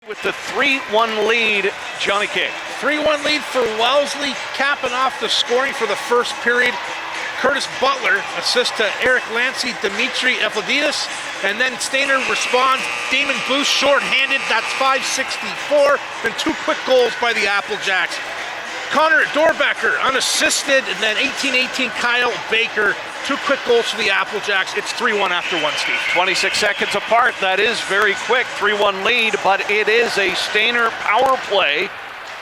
With the 3-1 lead, Johnny K. 3-1 lead for Wellesley, capping off the scoring for the first period. Curtis Butler assists to Eric Lancey, Dimitri Eflididis, and then Stayner responds. Damon Booth short-handed, that's 564. Then two quick goals by the Applejacks. Connor Dorbecker unassisted, and then 18-18 Kyle Baker. Two quick goals for the Applejacks. It's 3-1 after one, Steve. 26 seconds apart. That is very quick. 3-1 lead, but it is a Stayner power play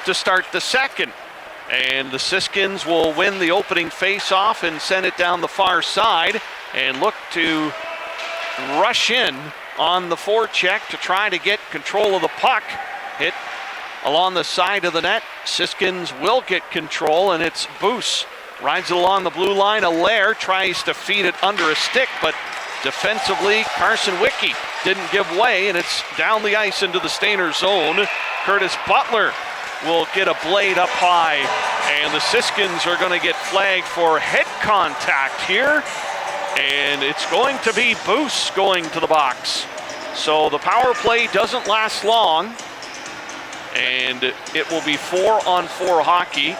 to start the second. And the Siskins will win the opening face-off and send it down the far side and look to rush in on the forecheck to try to get control of the puck. Hit along the side of the net. Siskins will get control, and it's Boos. Rides it along the blue line. Allaire tries to feed it under a stick, but defensively, Carson Wicke didn't give way, and it's down the ice into the Stayner zone. Curtis Butler will get a blade up high, and the Siskins are going to get flagged for head contact here, and it's going to be Boos going to the box. So the power play doesn't last long, and it will be 4-on-4 hockey.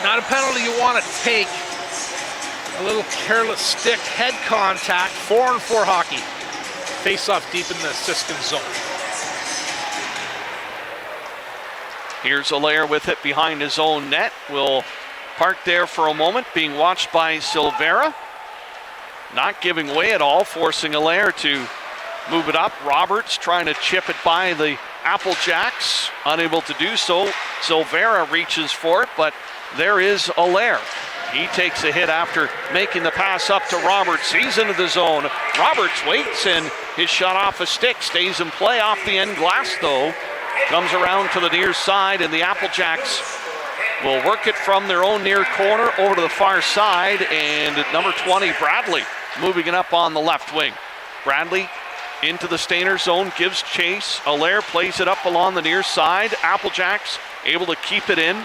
Not a penalty you want to take. A little careless stick, head contact, 4-on-4 hockey. Face off deep in the Siskin zone. Here's Allaire with it behind his own net. Will park there for a moment, being watched by Silvera. Not giving way at all, forcing Allaire to move it up. Roberts trying to chip it by the Applejacks, unable to do so. Silvera reaches for it, but there is Allaire. He takes a hit after making the pass up to Roberts. He's into the zone. Roberts waits, and his shot off a stick stays in play off the end glass, though. Comes around to the near side, and the Applejacks will work it from their own near corner over to the far side, and number 20, Bradley, moving it up on the left wing. Bradley into the Stayner zone, gives chase. Allaire plays it up along the near side. Applejacks able to keep it in.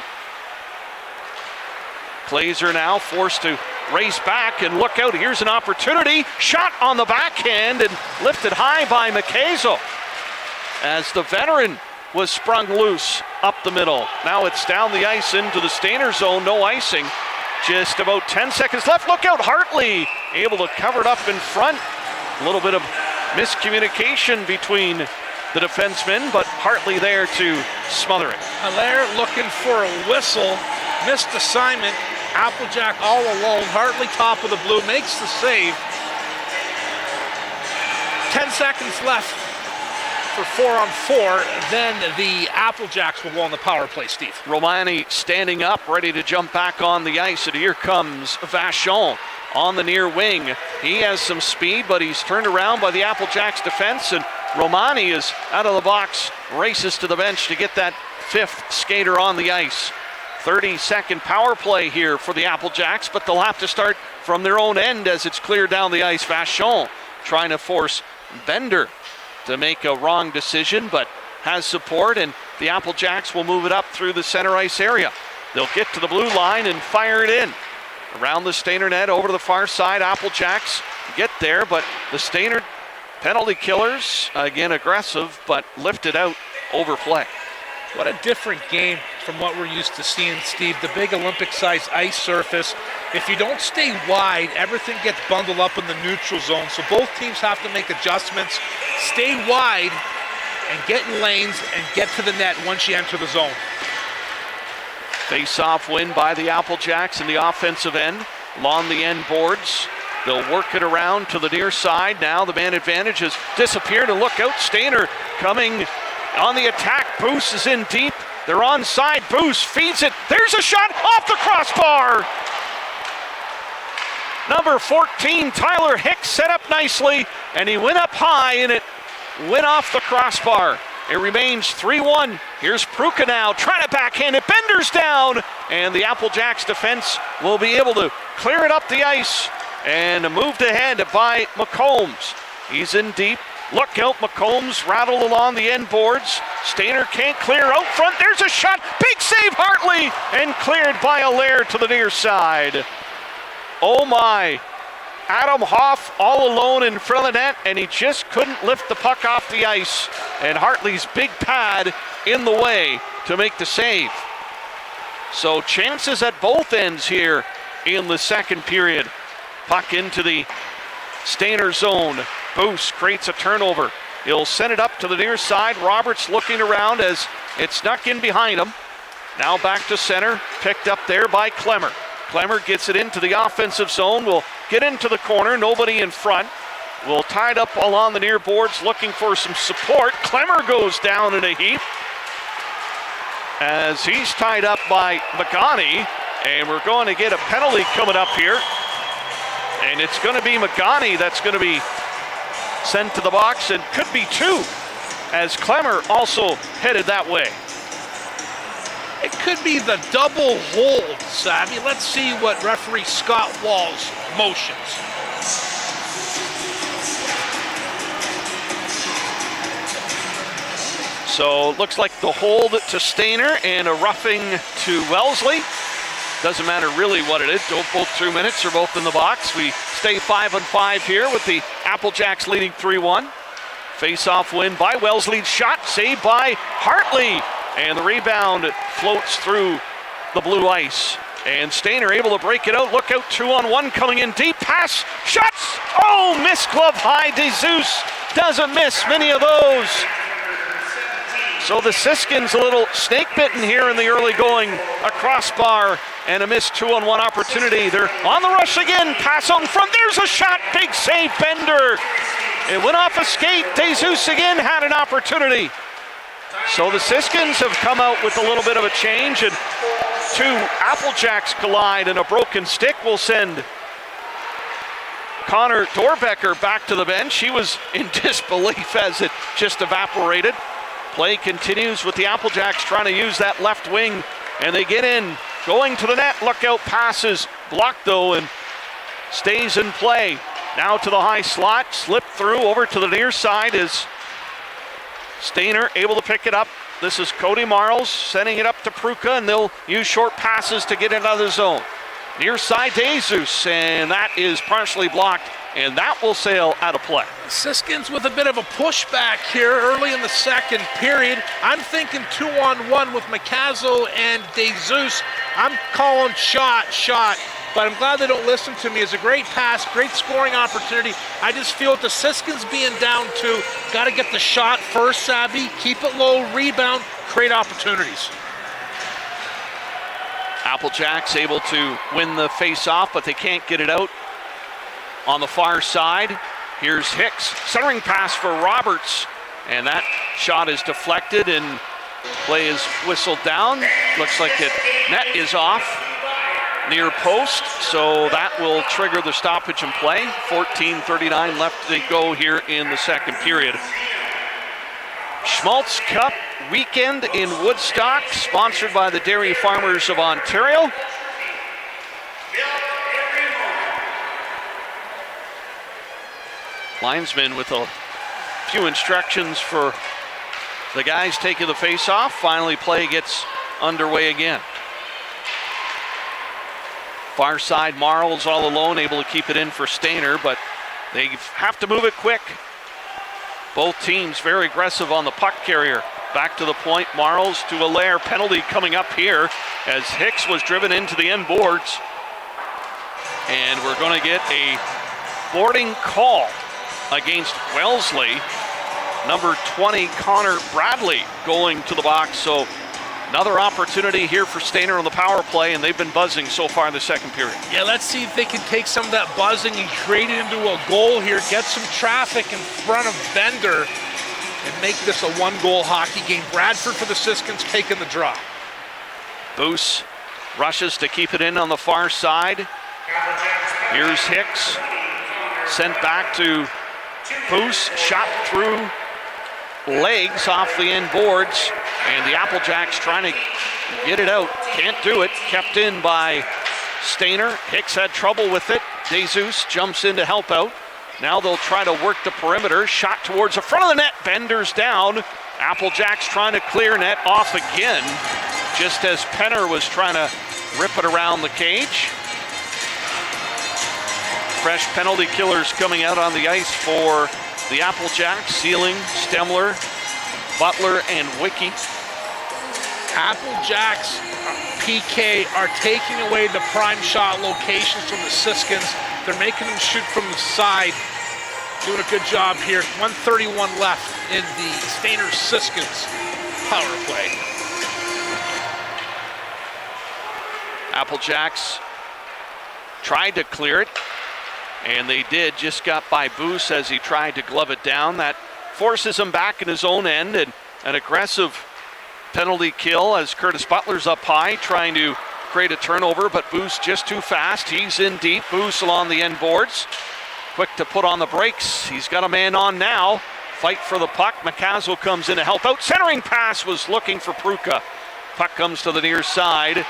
Glazer now forced to race back, and look out, here's an opportunity. Shot on the backhand and lifted high by McKazel as the veteran was sprung loose up the middle. Now it's down the ice into the Stayner zone, no icing. Just about 10 seconds left. Look out, Hartley able to cover it up in front. A little bit of miscommunication between the defensemen, but Hartley there to smother it. Allaire looking for a whistle, missed assignment. Applejack all alone. Hartley top of the blue, makes the save. 10 seconds left for 4-on-4. Then the Applejacks will go on the power play, Steve. Romani standing up, ready to jump back on the ice, and here comes Vachon on the near wing. He has some speed, but he's turned around by the Applejacks defense, and Romani is out of the box, races to the bench to get that fifth skater on the ice. 30-second power play here for the Applejacks, but they'll have to start from their own end as it's cleared down the ice. Vachon trying to force Bender to make a wrong decision, but has support, and the Applejacks will move it up through the center ice area. They'll get to the blue line and fire it in. Around the Stayner net, over to the far side. Applejacks get there, but the Stayner penalty killers, again aggressive, but lifted out over play. What a different game from what we're used to seeing, Steve. The big Olympic-sized ice surface. If you don't stay wide, everything gets bundled up in the neutral zone. So both teams have to make adjustments. Stay wide and get in lanes and get to the net once you enter the zone. Face-off win by the Applejacks in the offensive end. Along the end boards. They'll work it around to the near side. Now the man advantage has disappeared, and look out, Stayner coming on the attack. Boos is in deep. They're onside. Boos feeds it. There's a shot off the crossbar. Number 14, Tyler Hicks, set up nicely, and he went up high, and it went off the crossbar. It remains 3-1. Here's Pruka now, trying to backhand it. Bender's down, and the Applejacks defense will be able to clear it up the ice, and moved ahead by McCombs. He's in deep. Look out, McCombs rattled along the end boards. Stayner can't clear out front. There's a shot. Big save, Hartley, and cleared by Allaire to the near side. Oh my. Adam Hoff all alone in front of the net, and he just couldn't lift the puck off the ice. And Hartley's big pad in the way to make the save. So chances at both ends here in the second period. Puck into the Stayner zone. Boos creates a turnover. He'll send it up to the near side. Roberts looking around as it snuck in behind him. Now back to center, picked up there by Klemmer. Klemmer gets it into the offensive zone, will get into the corner, nobody in front. Will tie it up along the near boards, looking for some support. Klemmer goes down in a heap as he's tied up by Magani, and we're going to get a penalty coming up here. And it's going to be Magani that's going to be sent to the box, and could be two, as Klemmer also headed that way. It could be the double hold, Savvy. Let's see what referee Scott Walls motions. So it looks like the hold to Stayner and a roughing to Wellesley. Doesn't matter really what it is. Both 2 minutes are both in the box. We stay 5-5 here with the Applejacks leading 3-1. Face-off win by Wellesley. Shot saved by Hartley. And the rebound floats through the blue ice. And Stayner able to break it out. Look out, 2-on-1 coming in deep. Pass, shots! Oh, miss glove high. DeZeus doesn't miss many of those. So the Siskins a little snake bitten here in the early going. A crossbar and a missed 2-on-1 opportunity. They're on the rush again. Pass on front. There's a shot. Big save, Bender. It went off a skate. DeZeus again had an opportunity. So the Siskins have come out with a little bit of a change, and two Applejacks collide, and a broken stick will send Connor Dorbecker back to the bench. He was in disbelief as it just evaporated. Play continues with the Applejacks trying to use that left wing, and they get in, going to the net. Lookout passes, blocked though, and stays in play. Now to the high slot, slip through over to the near side is Stayner able to pick it up. This is Cody Marles sending it up to Pruka, and they'll use short passes to get into the zone. Near side DeZeus, and that is partially blocked, and that will sail out of play. Siskins with a bit of a pushback here early in the second period. I'm thinking 2-on-1 with Macazzo and DeZeus. I'm calling shot. But I'm glad they don't listen to me. It's a great pass, great scoring opportunity. I just feel with the Siskins being down two, got to get the shot first, Sabby, keep it low, rebound, create opportunities. Applejacks able to win the face-off, but they can't get it out. On the far side, here's Hicks. Centering pass for Roberts, and that shot is deflected, and play is whistled down. Looks like it net is off. Near post, so that will trigger the stoppage in play. 14:39 left to go here in the second period. Schmalz Cup weekend in Woodstock, sponsored by the Dairy Farmers of Ontario. Linesman with a few instructions for the guys taking the face-off. Finally, play gets underway again. Far side, Marles all alone, able to keep it in for Stayner, but they have to move it quick. Both teams very aggressive on the puck carrier. Back to the point, Marles to Allaire. Penalty coming up here as Hicks was driven into the end boards. And we're going to get a boarding call against Wellesley. Number 20, Connor Bradley, going to the box. So another opportunity here for Stayner on the power play, and they've been buzzing so far in the second period. Yeah, let's see if they can take some of that buzzing and create it into a goal here, get some traffic in front of Bender, and make this a one-goal hockey game. Bradford for the Siskins taking the draw. Boos rushes to keep it in on the far side. Here's Hicks, sent back to Boos, shot through legs off the end boards, and the Applejacks trying to get it out. Can't do it. Kept in by Stayner. Hicks had trouble with it. DeZeus jumps in to help out. Now they'll try to work the perimeter. Shot towards the front of the net. Bender's down. Applejacks trying to clear net off again, just as Penner was trying to rip it around the cage. Fresh penalty killers coming out on the ice for the Applejacks. Sealing, Stemler, Butler, and Wiki. Applejacks PK are taking away the prime shot locations from the Siskins. They're making them shoot from the side. Doing a good job here. 1:31 left in the Stayner Siskins power play. Applejacks tried to clear it, and they did. Just got by Boos as he tried to glove it down. That forces him back in his own end, and an aggressive penalty kill as Curtis Butler's up high trying to create a turnover, but Boos just too fast. He's in deep. Boos along the end boards. Quick to put on the brakes. He's got a man on now. Fight for the puck. McCazel comes in to help out. Centering pass was looking for Pruka. Puck comes to the near side,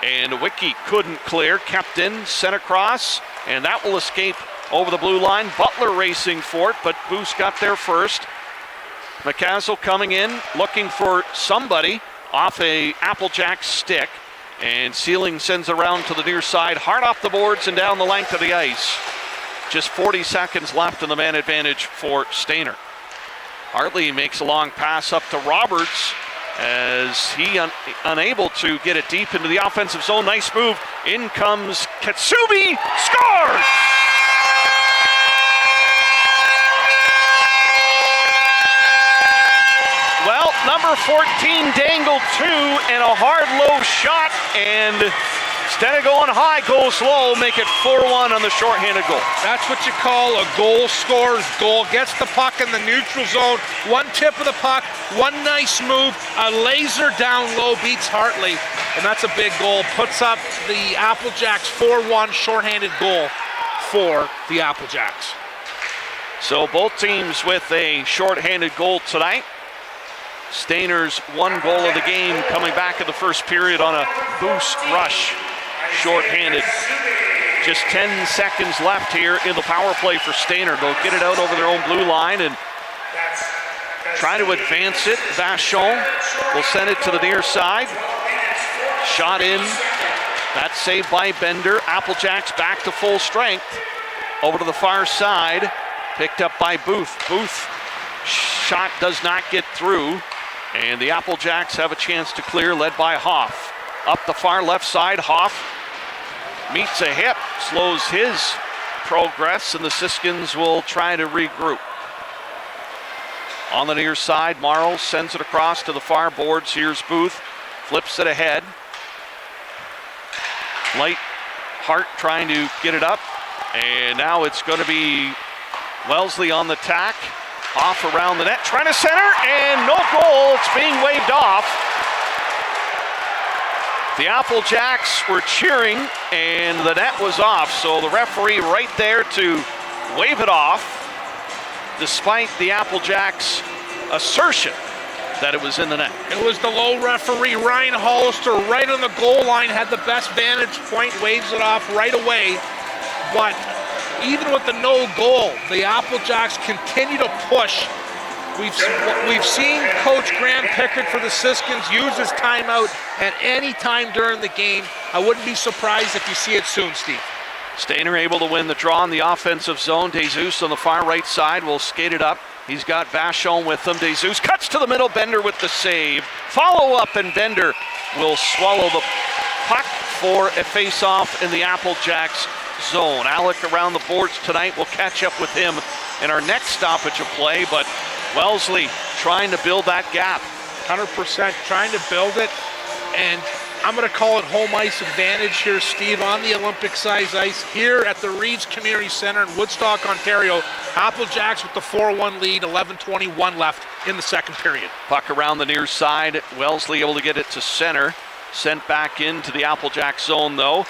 and Wiki couldn't clear. Kept in, sent across, and that will escape over the blue line. Butler racing for it, but Boos got there first. McCazel coming in, looking for somebody off a Applejack stick, and Sealing sends around to the near side, hard off the boards and down the length of the ice. Just 40 seconds left in the man advantage for Stayner. Hartley makes a long pass up to Roberts as he unable to get it deep into the offensive zone. Nice move. In comes Katsubi. Scores! Well, number 14 dangled two and a hard low shot, and instead of going high, goes low, make it 4-1 on the shorthanded goal. That's what you call a goal scorer's goal. Gets the puck in the neutral zone. One tip of the puck, one nice move, a laser down low beats Hartley, and that's a big goal. Puts up the Applejacks 4-1 shorthanded goal for the Applejacks. So both teams with a shorthanded goal tonight. Stayner's one goal of the game coming back in the first period on a boost rush. Short-handed. Just 10 seconds left here in the power play for Stayner. They'll get it out over their own blue line and try to advance it. Vachon will send it to the near side. Shot in. That's saved by Bender. Applejacks back to full strength. Over to the far side. Picked up by Booth. Booth shot does not get through. And the Applejacks have a chance to clear, led by Hoff. Up the far left side, Hoff meets a hip, slows his progress, and the Siskins will try to regroup. On the near side, Morrow sends it across to the far boards. Here's Booth, flips it ahead. Light Hart trying to get it up, and now it's going to be Wellesley on the tack. Off around the net, trying to center, and no goal. It's being waved off. The Applejacks were cheering, and the net was off. So the referee right there to wave it off, despite the Applejacks' assertion that it was in the net. It was the low referee, Ryan Hollister, right on the goal line, had the best vantage point, waves it off right away. But even with the no goal, the Applejacks continue to push. We've seen Coach Graham Pickard for the Siskins use his timeout at any time during the game. I wouldn't be surprised if you see it soon, Steve. Stayner able to win the draw in the offensive zone. DeZeus on the far right side will skate it up. He's got Vachon with him. DeZeus cuts to the middle. Bender with the save. Follow up, and Bender will swallow the puck for a face-off in the Applejacks zone. Alec around the boards tonight. We'll catch up with him in our next stoppage of play, but Wellesley trying to build that gap. 100% trying to build it, and I'm going to call it home ice advantage here, Steve, on the Olympic-size ice here at the Reeves Community Center in Woodstock, Ontario. Applejacks with the 4-1 lead, 11:21 left in the second period. Puck around the near side. Wellesley able to get it to center. Sent back into the Applejack zone, though.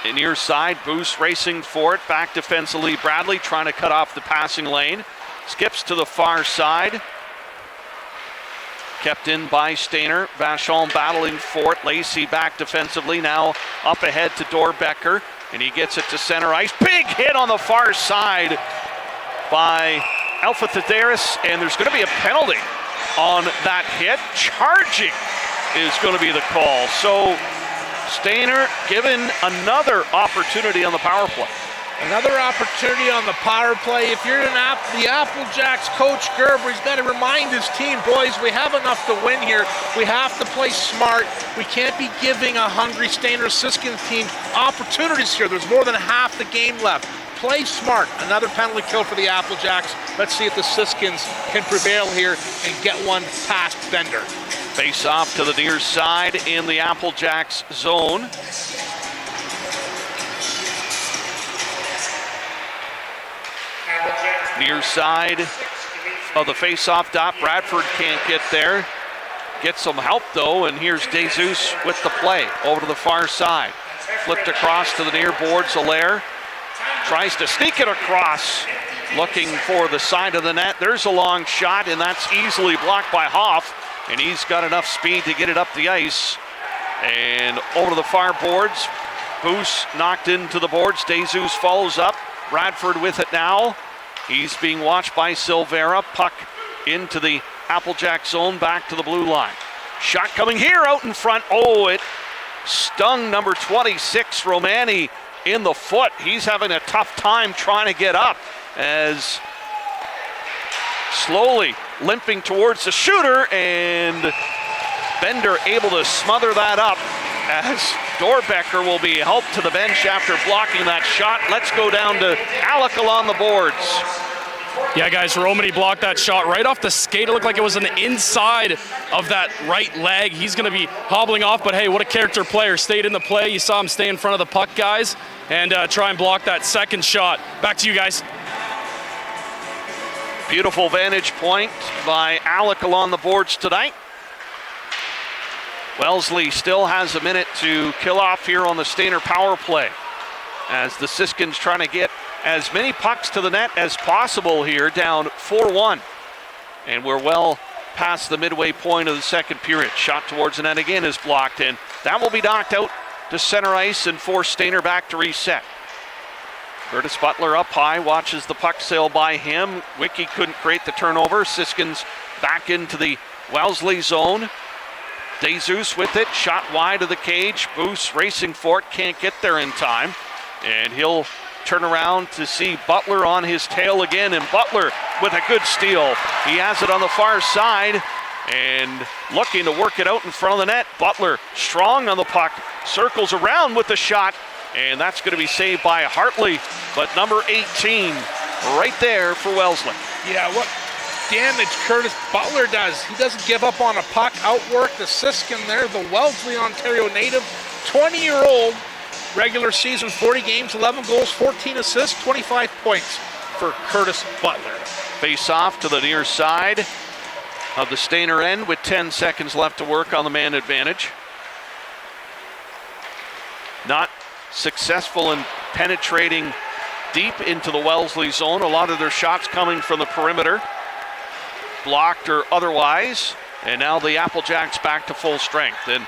The near side, Boos racing for it. Back defensively, Bradley trying to cut off the passing lane. Skips to the far side. Kept in by Stayner. Vachon battling for it. Lacey back defensively. Now up ahead to Dorbecker. And he gets it to center ice. Big hit on the far side by Alpha Thadaris. And there's going to be a penalty on that hit. Charging is going to be the call. So Stayner given another opportunity on the power play. Another opportunity on the power play. If you're the Apple Jacks coach, Gerber, he's got to remind his team, boys, we have enough to win here. We have to play smart. We can't be giving a hungry Stayner-Siskins team opportunities here. There's more than half the game left. Play smart. Another penalty kill for the Apple Jacks. Let's see if the Siskins can prevail here and get one past Bender. Face off to the near side in the Apple Jacks zone. Near side of the face-off dot. Bradford can't get there. Gets some help though, and here's DeJesus with the play over to the far side. Flipped across to the near boards. Allaire tries to sneak it across, looking for the side of the net. There's a long shot, and that's easily blocked by Hoff, and he's got enough speed to get it up the ice. And over to the far boards. Boos knocked into the boards. DeJesus follows up. Bradford with it now. He's being watched by Silvera. Puck into the Applejack zone, back to the blue line. Shot coming here out in front. Oh, it stung number 26, Romani, in the foot. He's having a tough time trying to get up as slowly limping towards the shooter, and Bender able to smother that up as Dorbecker will be helped to the bench after blocking that shot. Let's go down to Alec on the boards. Yeah, guys, Romani blocked that shot right off the skate. It looked like it was on the inside of that right leg. He's going to be hobbling off, but hey, what a character player. Stayed in the play. You saw him stay in front of the puck, guys, and try and block that second shot. Back to you guys. Beautiful vantage point by Alec along the boards tonight. Wellesley still has a minute to kill off here on the Stayner power play as the Siskins trying to get as many pucks to the net as possible here, down 4-1. And we're well past the midway point of the second period. Shot towards the net again is blocked, and that will be knocked out to center ice and force Stayner back to reset. Curtis Butler up high, watches the puck sail by him. Wiki couldn't create the turnover. Siskins back into the Wellesley zone. DeJesus with it, shot wide of the cage. Boos racing for it, can't get there in time. And he'll turn around to see Butler on his tail again, and Butler with a good steal. He has it on the far side and looking to work it out in front of the net. Butler strong on the puck, circles around with the shot, and that's going to be saved by Hartley. But number 18 right there for Wellesley. Yeah, what damage Curtis Butler does. He doesn't give up on a puck. Outwork the Siskin there, the Wellesley, Ontario native, 20-year-old. Regular season, 40 games, 11 goals, 14 assists, 25 points for Curtis Butler. Face off to the near side of the Stayner end with 10 seconds left to work on the man advantage. Not successful in penetrating deep into the Wellesley zone. A lot of their shots coming from the perimeter, blocked or otherwise. And now the Applejacks back to full strength. And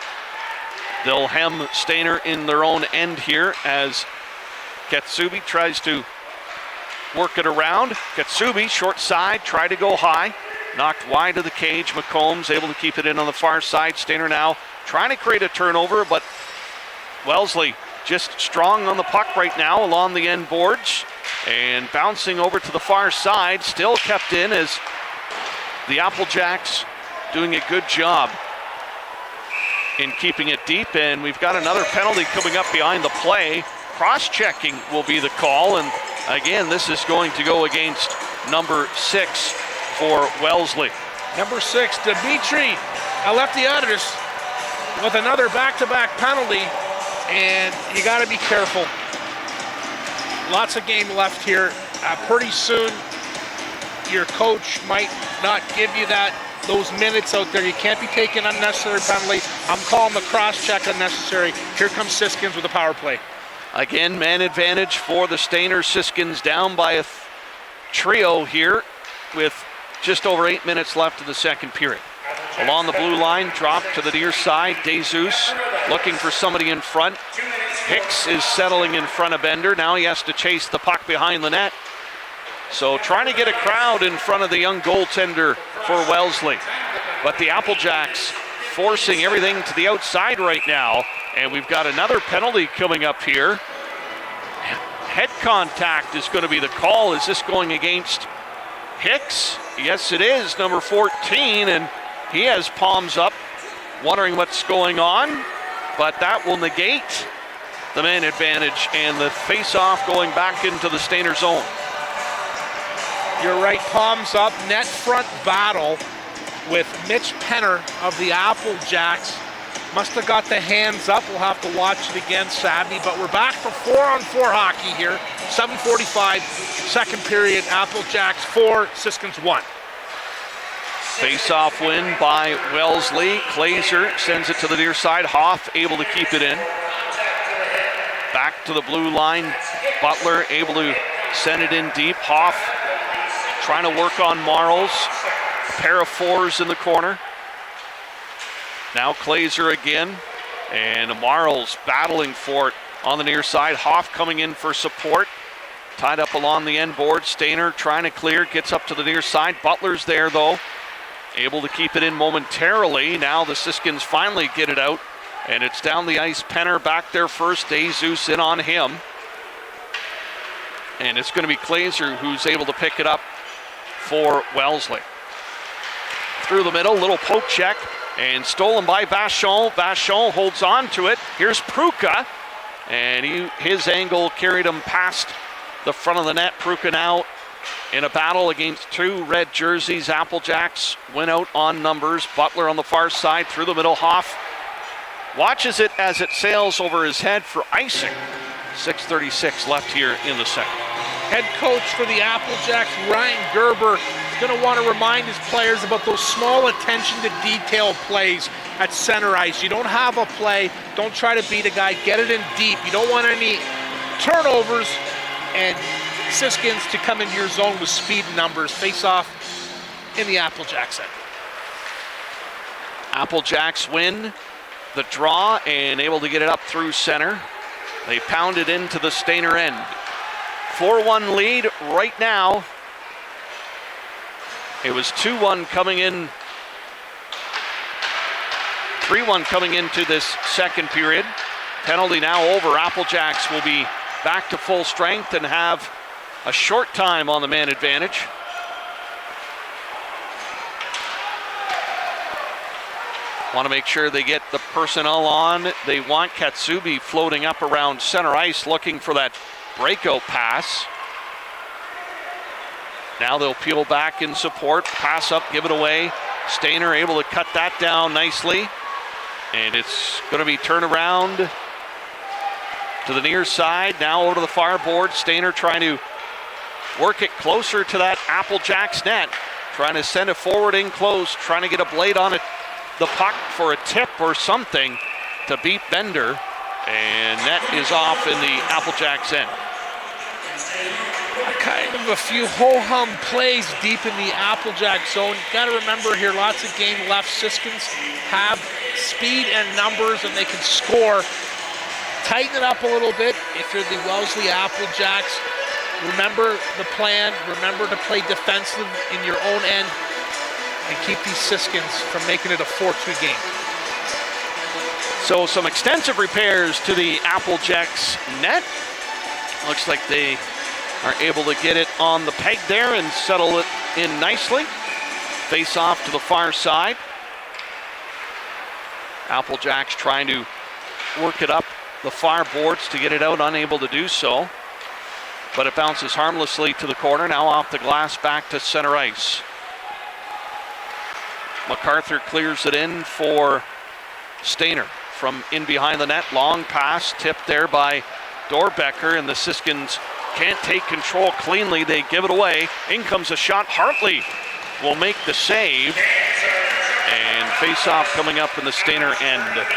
they'll hem Stayner in their own end here as Katsubi tries to work it around. Katsubi, short side, try to go high. Knocked wide of the cage. McCombs able to keep it in on the far side. Stayner now trying to create a turnover, but Wellesley just strong on the puck right now along the end boards. And bouncing over to the far side, still kept in as the Applejacks doing a good job in keeping it deep. And we've got another penalty coming up behind the play. Cross-checking will be the call, and again, this is going to go against number 6 for Wellesley. Number 6, Dimitri Aleftiadis with another back-to-back penalty, and you got to be careful. Lots of game left here. Pretty soon, your coach might not give you those minutes out there. You can't be taking unnecessary penalties. I'm calling the cross-check unnecessary. Here comes Siskins with a power play. Again, man advantage for the Stayner. Siskins down by a trio here with just over 8 minutes left of the second period. Along the blue line, drop to the near side. DeJesus looking for somebody in front. Hicks is settling in front of Bender. Now he has to chase the puck behind the net. So trying to get a crowd in front of the young goaltender for Wellesley. But the Applejacks forcing everything to the outside right now. And we've got another penalty coming up here. head contact is going to be the call. Is this going against Hicks? Yes, it is, number 14, and he has palms up, wondering what's going on, but that will negate the man advantage and the face-off going back into the Stayner zone. You're right, palms up, net front battle with Mitch Penner of the Apple Jacks. Must have got the hands up. We'll have to watch it again, Sabby. But we're back for 4-on-4 hockey here. 7:45, second period. Apple Jacks 4, Siskins 1. Face-off win by Wellesley. Glazer sends it to the near side. Hoff able to keep it in. Back to the blue line. Butler able to send it in deep. Hoff trying to work on Marles. A pair of fours in the corner. Now Glazer again, and Marles battling for it on the near side. Hoff coming in for support. Tied up along the end board. Stayner trying to clear, gets up to the near side. Butler's there though, able to keep it in momentarily. Now the Siskins finally get it out, and it's down the ice. Penner back there first. Jesus in on him. And it's going to be Glazer who's able to pick it up for Wellesley. Through the middle, little poke check. And stolen by Vachon. Vachon holds on to it. Here's Pruka. And his angle carried him past the front of the net. Pruka now in a battle against two red jerseys. Apple Jacks went out on numbers. Butler on the far side through the middle. Hoff watches it as it sails over his head for icing. 6:36 left here in the second. Head coach for the Apple Jacks, Ryan Gerber, is going to want to remind his players about those small attention to detail plays at center ice. You don't have a play, don't try to beat a guy, get it in deep. You don't want any turnovers and Siskins to come into your zone with speed and numbers. Face off in the Apple Jacks end. Apple Jacks win the draw and able to get it up through center. They pound it into the Stayner end. 4-1 lead right now. It was 2-1 coming in, 3-1 coming into this second period. Penalty now over. Apple Jacks will be back to full strength and have a short time on the man advantage. Want to make sure they get the personnel on. They want Katsubi floating up around center ice looking for that breakout pass. Now they'll peel back in support, pass up, give it away. Stayner able to cut that down nicely. And it's going to be turned around to the near side. Now over to the far board. Stayner trying to work it closer to that Apple Jacks net. Trying to send it forward in close, trying to get a blade on it, the puck for a tip or something to beat Bender. And net is off in the Apple Jacks end. Kind of a few ho-hum plays deep in the Apple Jack zone. Got to remember here, lots of game left. Siskins have speed and numbers, and they can score. Tighten it up a little bit if you're the Wellesley Apple Jacks. Remember the plan. Remember to play defensive in your own end and keep these Siskins from making it a 4-2 game. So some extensive repairs to the Apple Jacks net. Looks like they are able to get it on the peg there and settle it in nicely. Face off to the far side. Apple Jacks trying to work it up the far boards to get it out, unable to do so. But it bounces harmlessly to the corner, now off the glass back to center ice. MacArthur clears it in for Stayner from in behind the net. Long pass tipped there by Dorbecker, and the Siskins can't take control cleanly. They give it away. In comes a shot. Hartley will make the save. And face-off coming up in the Stayner end.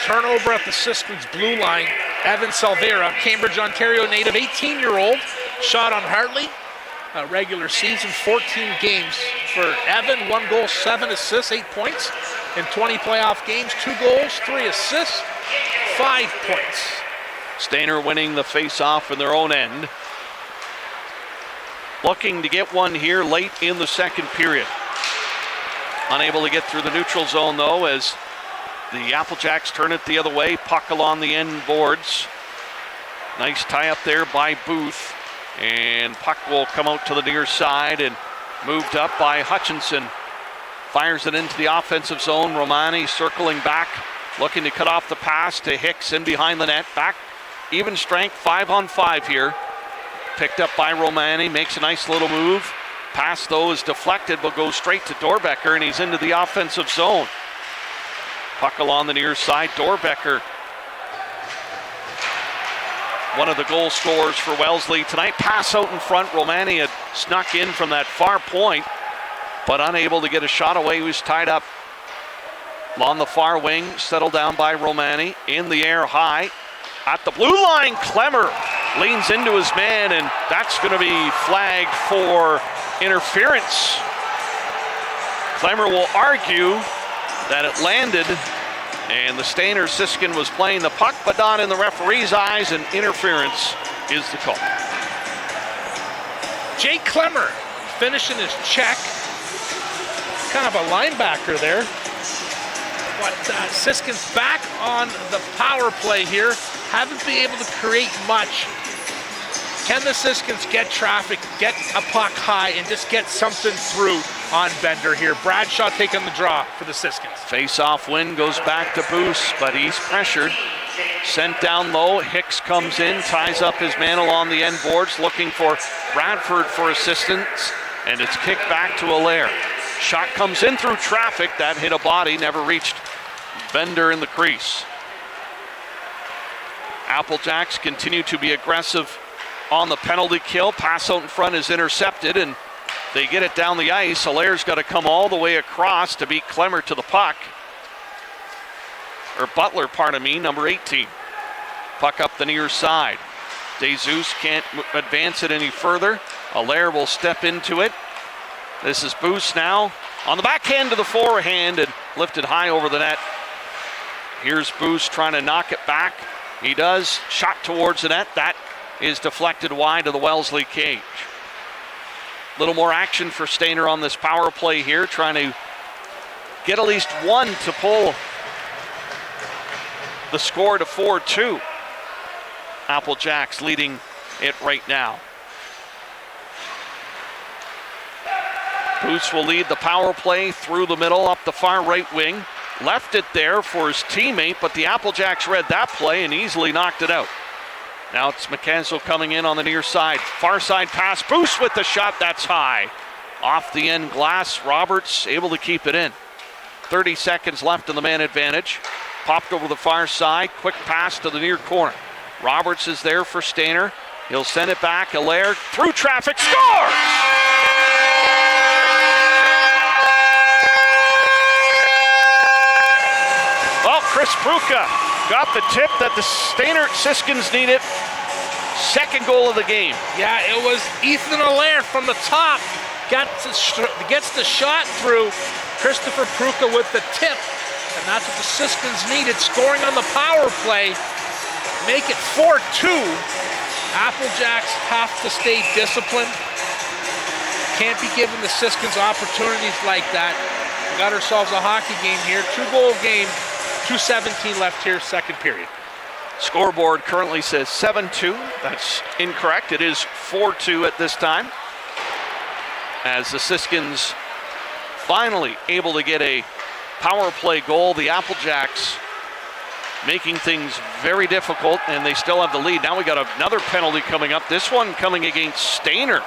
Turnover at the Siskins blue line. Evan Salvera, Cambridge, Ontario native, 18-year-old, shot on Hartley. Regular season, 14 games for Evan. 1 goal, 7 assists, 8 points. In 20 playoff games, 2 goals, 3 assists, 5 points. Stayner winning the face-off in their own end. Looking to get one here late in the second period. Unable to get through the neutral zone, though, as the Apple Jacks turn it the other way. Puck along the end boards. Nice tie up there by Booth. And puck will come out to the near side and moved up by Hutchinson. Fires it into the offensive zone. Romani circling back, looking to cut off the pass to Hicks in behind the net. Back, even strength, 5-on-5 here. Picked up by Romani, makes a nice little move. Pass, though, is deflected, but goes straight to Dorbecker, and he's into the offensive zone. Puck along the near side. Dorbecker, one of the goal scorers for Wellesley tonight. Pass out in front. Romani had snuck in from that far point, but unable to get a shot away. He was tied up on the far wing, settled down by Romani. In the air high. At the blue line, Clemmer leans into his man, and that's going to be flagged for interference. Clemmer will argue that it landed, and the Stayner Siskin was playing the puck, but not in the referee's eyes, and interference is the call. Jake Clemmer finishing his check. Kind of a linebacker there. But Siskin's back on the power play here. Haven't been able to create much. Can the Siskins get traffic, get a puck high, and just get something through on Bender here? Bradshaw taking the draw for the Siskins. Face-off win goes back to Boos, but he's pressured. Sent down low. Hicks comes in, ties up his man along the end boards, looking for Bradford for assistance, and it's kicked back to Allaire. Shot comes in through traffic. That hit a body, never reached Bender in the crease. Applejacks continue to be aggressive on the penalty kill. Pass out in front is intercepted, and they get it down the ice. Allaire's got to come all the way across to beat Clemmer to the puck. Or Butler, pardon me, number 18. Puck up the near side. DeZeus can't advance it any further. Allaire will step into it. This is Boos now on the backhand to the forehand and lifted high over the net. Here's Boos trying to knock it back. He does. Shot towards the net. That is deflected wide to the Wellesley cage. A little more action for Stayner on this power play here, trying to get at least one to pull the score to 4-2. Applejacks leading it right now. Boots will lead the power play through the middle, up the far right wing. Left it there for his teammate, but the Applejacks read that play and easily knocked it out. Now it's McKenzel coming in on the near side. Far side pass. Boost with the shot. That's high. Off the end glass. Roberts able to keep it in. 30 seconds left in the man advantage. Popped over the far side. Quick pass to the near corner. Roberts is there for Stayner. He'll send it back. Allaire through traffic. Scores! Well, Chris Pruka got the tip that the Stayner Siskins needed. Second goal of the game. Yeah, it was Ethan Allaire from the top. Gets the shot through. Christopher Pruka with the tip. And that's what the Siskins needed. Scoring on the power play. Make it 4-2. Applejacks have to stay disciplined. Can't be giving the Siskins opportunities like that. We got ourselves a hockey game here. 2-goal game. 2:17 left here, second period. Scoreboard currently says 7-2. That's incorrect. It is 4-2 at this time. As the Siskins finally able to get a power play goal. The Applejacks making things very difficult, and they still have the lead. Now we got another penalty coming up. This one coming against Stayner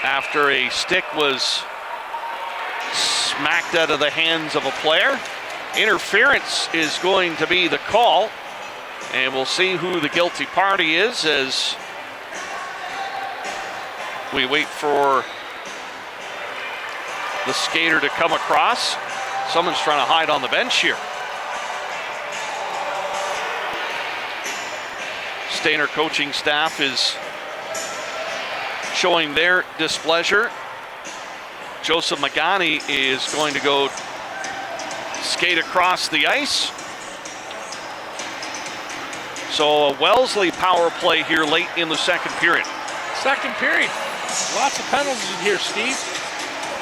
after a stick was smacked out of the hands of a player. Interference is going to be the call, and we'll see who the guilty party is as we wait for the skater to come across. Someone's trying to hide on the bench here. Stayner coaching staff is showing their displeasure. Joseph Magani is going to go skate across the ice. So a Wellesley power play here late in the second period. Second period. Lots of penalties in here, Steve.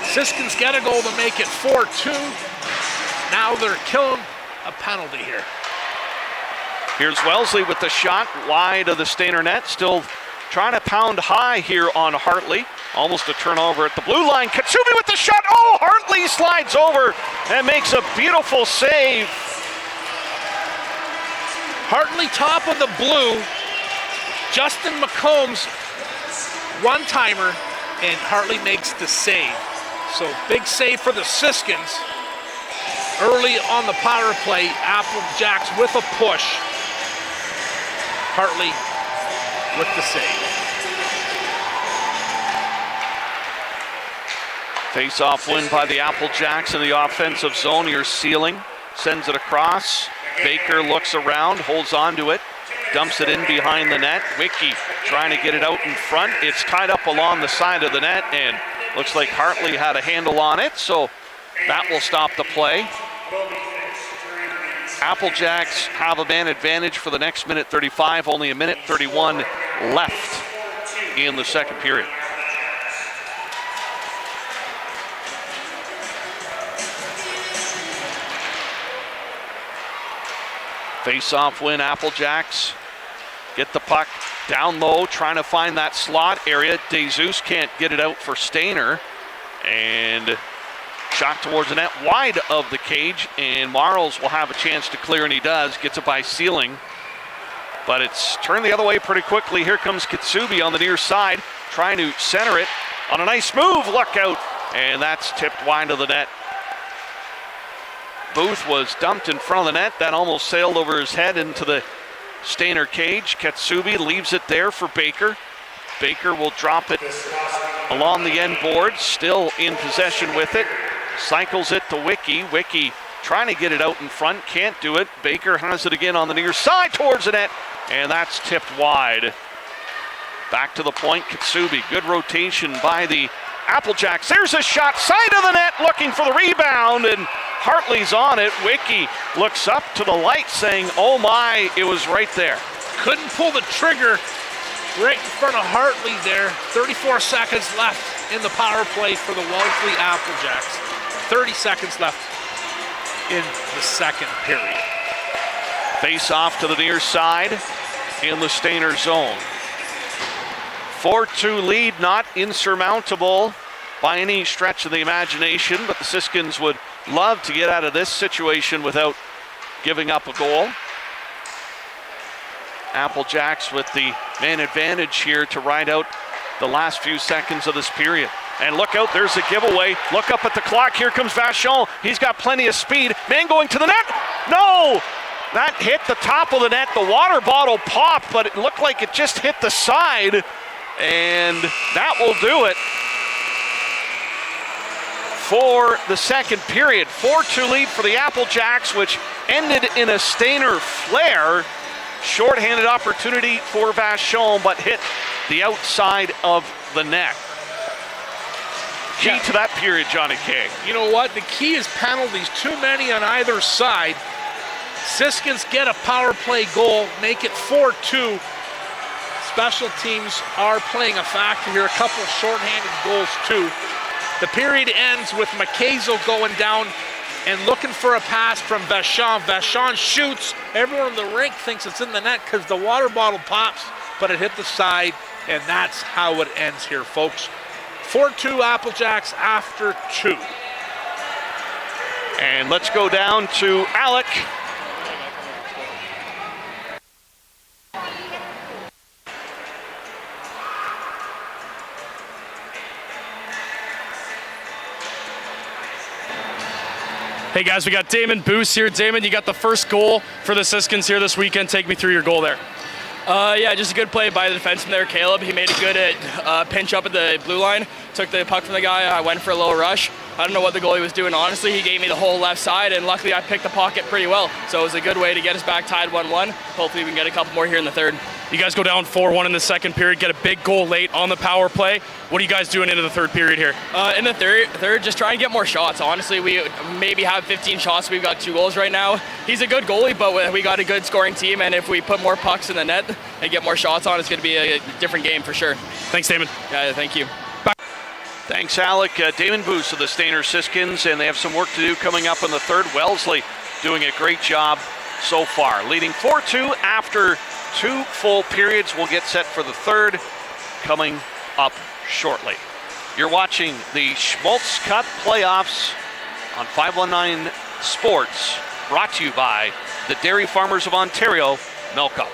Siskins got a goal to make it 4-2. Now they're killing a penalty here. Here's Wellesley with the shot wide of the Stayner net. Still trying to pound high here on Hartley. Almost a turnover at the blue line. Katsubi with the shot. Oh, Hartley slides over and makes a beautiful save. Hartley top of the blue. Justin McCombs one-timer, and Hartley makes the save. So big save for the Siskins. Early on the power play, Applejacks with a push. Hartley with the save. Face-off win by the Applejacks in the offensive zone. Here's Sealing, sends it across. Baker looks around, holds on to it, dumps it in behind the net. Wiki trying to get it out in front. It's tied up along the side of the net, and looks like Hartley had a handle on it, so that will stop the play. Applejacks have a man advantage for the next minute 35, only a minute 31 left in the second period. Face-off win, Applejacks get the puck down low, trying to find that slot area. DeZeus can't get it out for Stayner, and shot towards the net wide of the cage, and Marles will have a chance to clear, and he does. Gets it by Sealing, but it's turned the other way pretty quickly. Here comes Katsubi on the near side, trying to center it on a nice move. Look out, and that's tipped wide of the net. Booth was dumped in front of the net. That almost sailed over his head into the Stayner cage. Katsubi leaves it there for Baker. Baker will drop it along the end board, still in possession with it. Cycles it to Wiki. Wiki trying to get it out in front, can't do it. Baker has it again on the near side towards the net, and that's tipped wide. Back to the point, Katsubi. Good rotation by the Applejacks. There's a shot, side of the net, looking for the rebound, and Hartley's on it. Wiki looks up to the light saying, oh my, it was right there. Couldn't pull the trigger right in front of Hartley there. 34 seconds left in the power play for the Wellesley Applejacks. 30 seconds left in the second period. Face off to the near side in the Stayner zone. 4-2 lead, not insurmountable by any stretch of the imagination, but the Siskins would love to get out of this situation without giving up a goal. Applejacks with the man advantage here to ride out the last few seconds of this period. And look out, there's a giveaway. Look up at the clock, here comes Vachon. He's got plenty of speed. Man going to the net, no! That hit the top of the net, the water bottle popped, but it looked like it just hit the side, and that will do it for the second period. 4-2 lead for the Applejacks, which ended in a Stayner flare. Shorthanded opportunity for Vachon, but hit the outside of the net. Key to that period, Johnny K. You know what? The key is penalties. Too many on either side. Siskins get a power play goal, make it 4-2. Special teams are playing a factor here. A couple shorthanded goals too. The period ends with McKazel going down and looking for a pass from Vachon. Vachon shoots. Everyone in the rink thinks it's in the net because the water bottle pops, but it hit the side, and that's how it ends here, folks. 4-2 Applejacks after 2. And let's go down to Alec. Hey guys, we got Damon Boos here. Damon, you got the first goal for the Siskins here this weekend. Take me through your goal there. Yeah, just a good play by the defenseman there, Caleb. He made a good pinch up at the blue line, took the puck from the guy. I went for a little rush. I don't know what the goalie was doing, honestly. He gave me the whole left side, and luckily I picked the pocket pretty well. So it was a good way to get us back tied 1-1. Hopefully we can get a couple more here in the third. You guys go down 4-1 in the second period, get a big goal late on the power play. What are you guys doing into the third period here? In the third, just try and get more shots. Honestly, we maybe have 15 shots. We've got 2 goals right now. He's a good goalie, but we got a good scoring team, and if we put more pucks in the net and get more shots on, it's going to be a different game for sure. Thanks, Damon. Yeah, thank you. Thanks, Alec. Damon Boos of the Stayner Siskins, and they have some work to do coming up in the third. Wellesley doing a great job so far. Leading 4-2 after 2 full periods. We'll get set for the third coming up shortly. You're watching the Schmalz Cup playoffs on 519 Sports, brought to you by the Dairy Farmers of Ontario Milk Cup.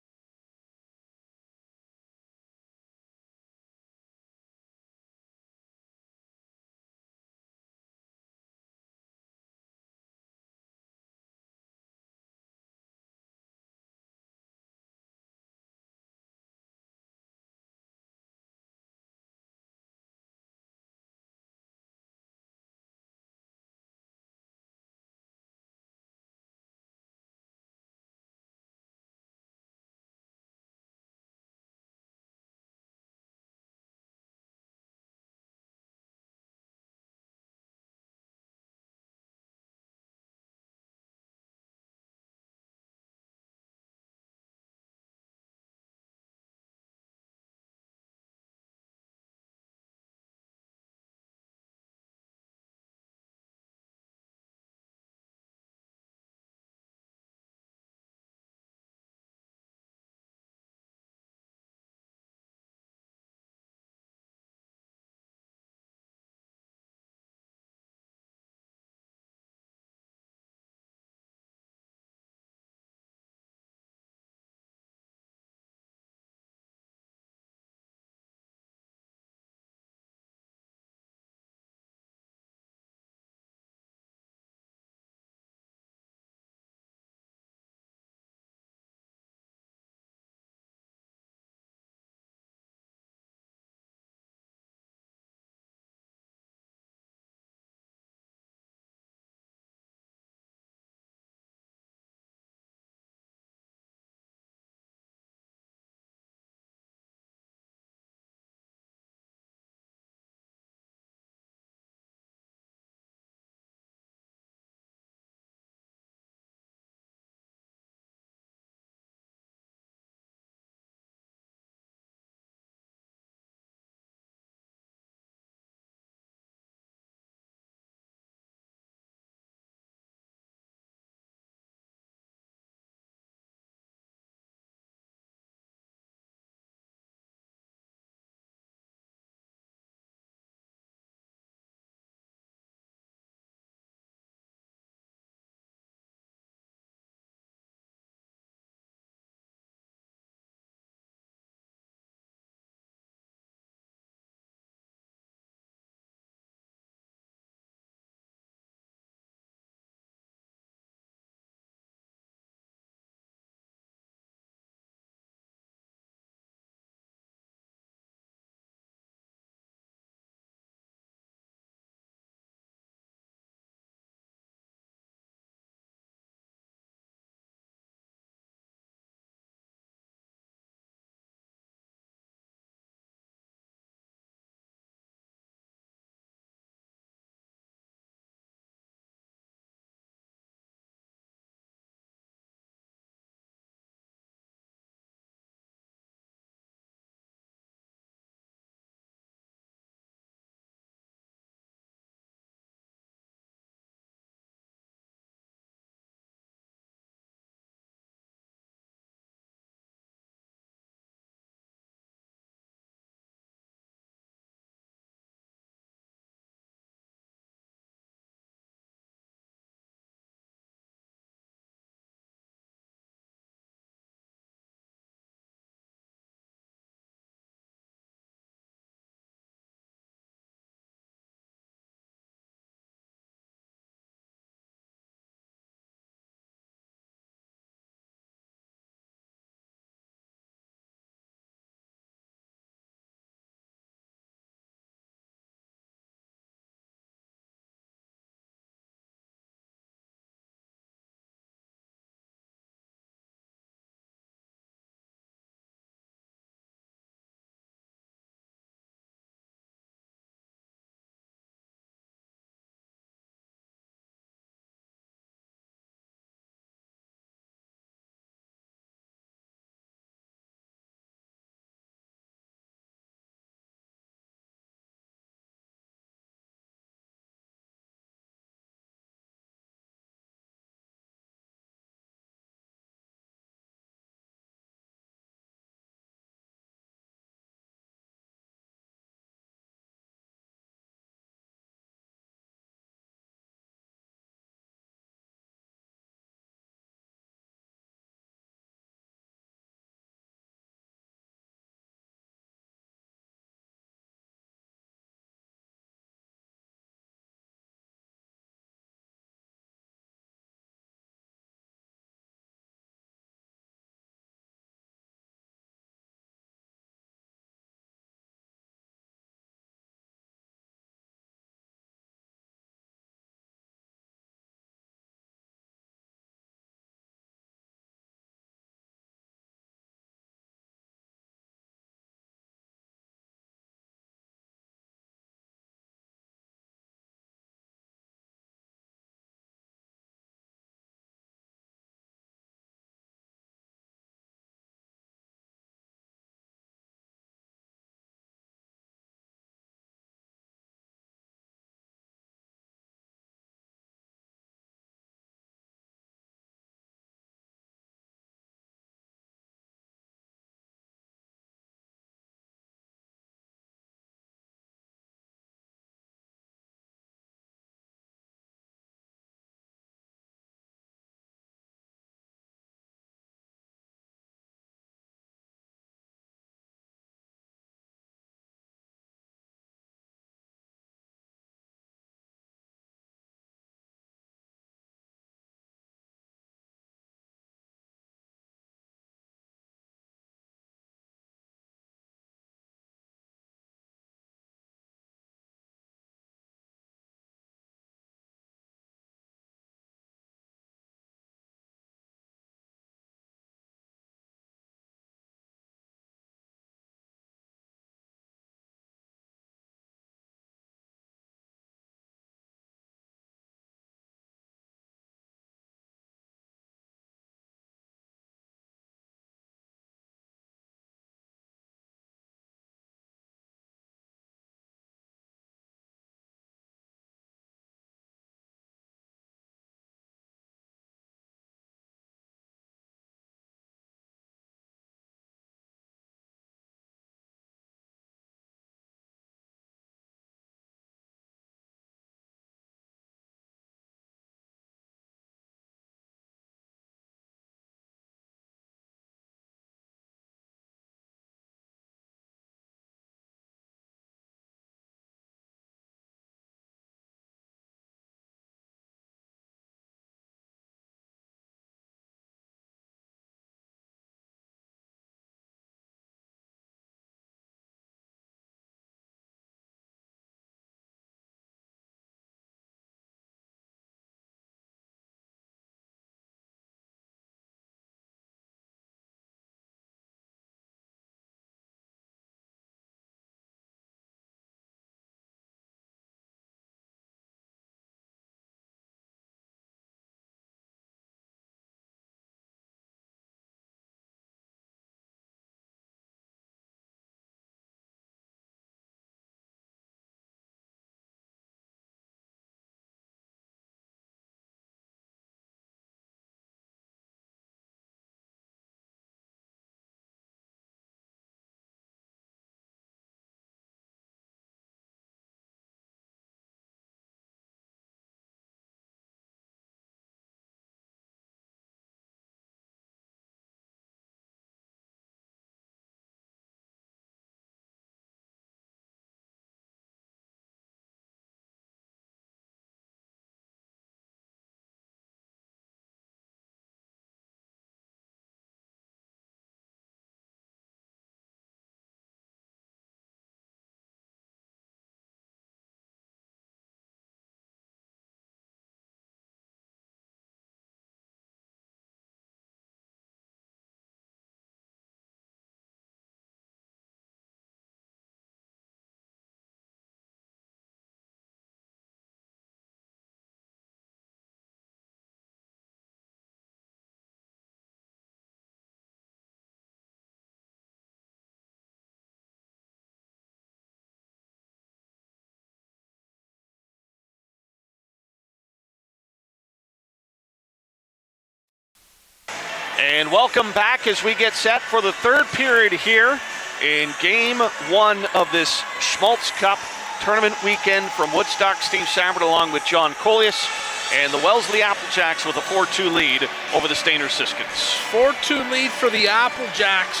And welcome back as we get set for the third period here in game one of this Schmalz Cup tournament weekend from Woodstock. Steve Sabbert along with John Colias and the Wellesley Applejacks with a 4-2 lead over the Stayner Siskins. 4-2 lead for the Applejacks.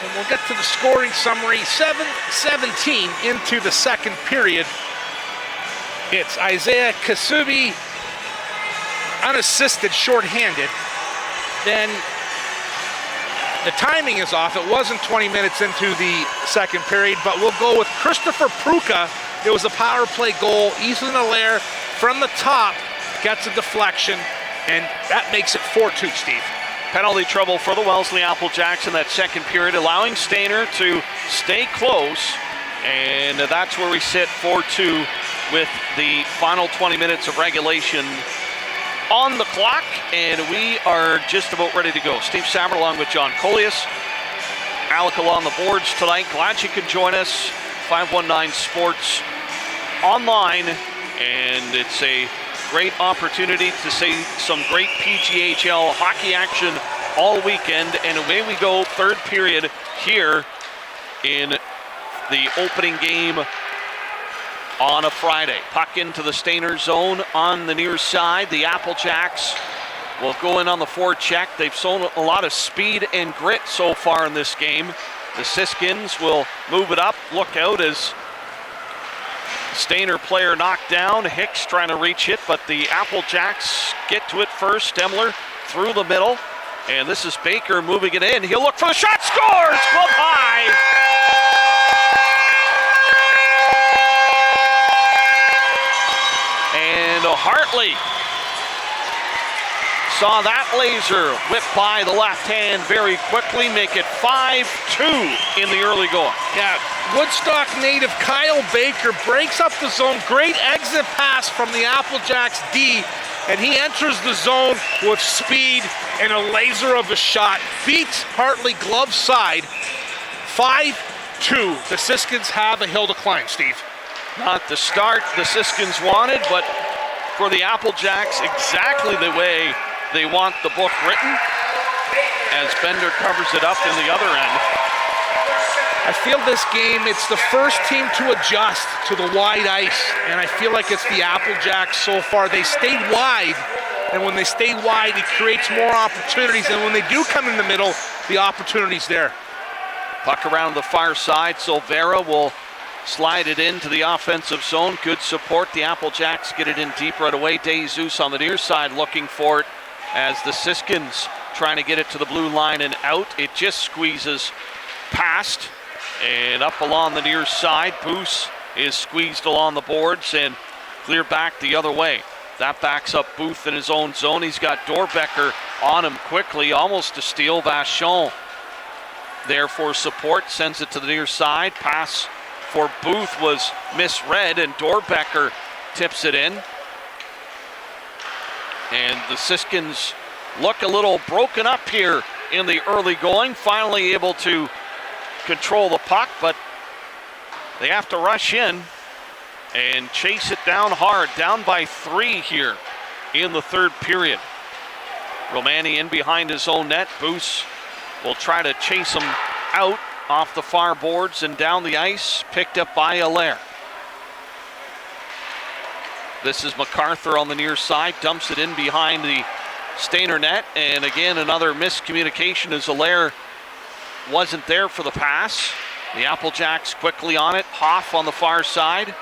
And we'll get to the scoring summary. 7-17 into the second period. It's Isaiah Kasubi, unassisted, shorthanded. Then the timing is off. It wasn't 20 minutes into the second period, but we'll go with Christopher Pruka. It was a power play goal. Ethan Allaire from the top gets a deflection, and that makes it 4-2, Steve. Penalty trouble for the Wellesley Applejacks in that second period, allowing Stayner to stay close, and that's where we sit 4-2 with the final 20 minutes of regulation on the clock, and we are just about ready to go. Steve Sabbert along with John Colias. Alec on the boards tonight. Glad you could join us. 519 Sports online, and it's a great opportunity to see some great PJHL hockey action all weekend, and away we go. Third period here in the opening game on a Friday. Puck into the Stayner zone on the near side. The Applejacks will go in on the forecheck. They've shown a lot of speed and grit so far in this game. The Siskins will move it up. Look out as Stayner player knocked down. Hicks trying to reach it, but the Applejacks get to it first. Demler through the middle, and this is Baker moving it in. He'll look for the shot. Scores! Glove high! And Hartley saw that laser whip by the left hand very quickly, make it 5-2 in the early going. Yeah, Woodstock native Kyle Baker breaks up the zone. Great exit pass from the Applejacks D, and he enters the zone with speed and a laser of a shot. Beats Hartley glove side. 5-2. The Siskins have a hill to climb, Steve. Not the start the Siskins wanted, but for the Applejacks, exactly the way they want the book written, as Bender covers it up in the other end. I feel this game, it's the first team to adjust to the wide ice, and I feel like it's the Applejacks so far. They stay wide, and when they stay wide, it creates more opportunities, and when they do come in the middle, the opportunity's there. Puck around the far side. Silvera will slide it into the offensive zone. Good support. The Applejacks get it in deep right away. DeJesus on the near side looking for it as the Siskins trying to get it to the blue line and out. It just squeezes past and up along the near side. Boos is squeezed along the boards and clear back the other way. That backs up Booth in his own zone. He's got Dorbecker on him quickly, almost to steal. Vachon there for support, sends it to the near side. Pass for Booth was misread, and Dorbecker tips it in. And the Siskins look a little broken up here in the early going, finally able to control the puck, but they have to rush in and chase it down hard, down by 3 here in the third period. Romani in behind his own net. Booth will try to chase him out off the far boards and down the ice, picked up by Allaire. This is MacArthur on the near side, dumps it in behind the Stayner net, and again another miscommunication as Allaire wasn't there for the pass. The Applejacks quickly on it. Hoff on the far side,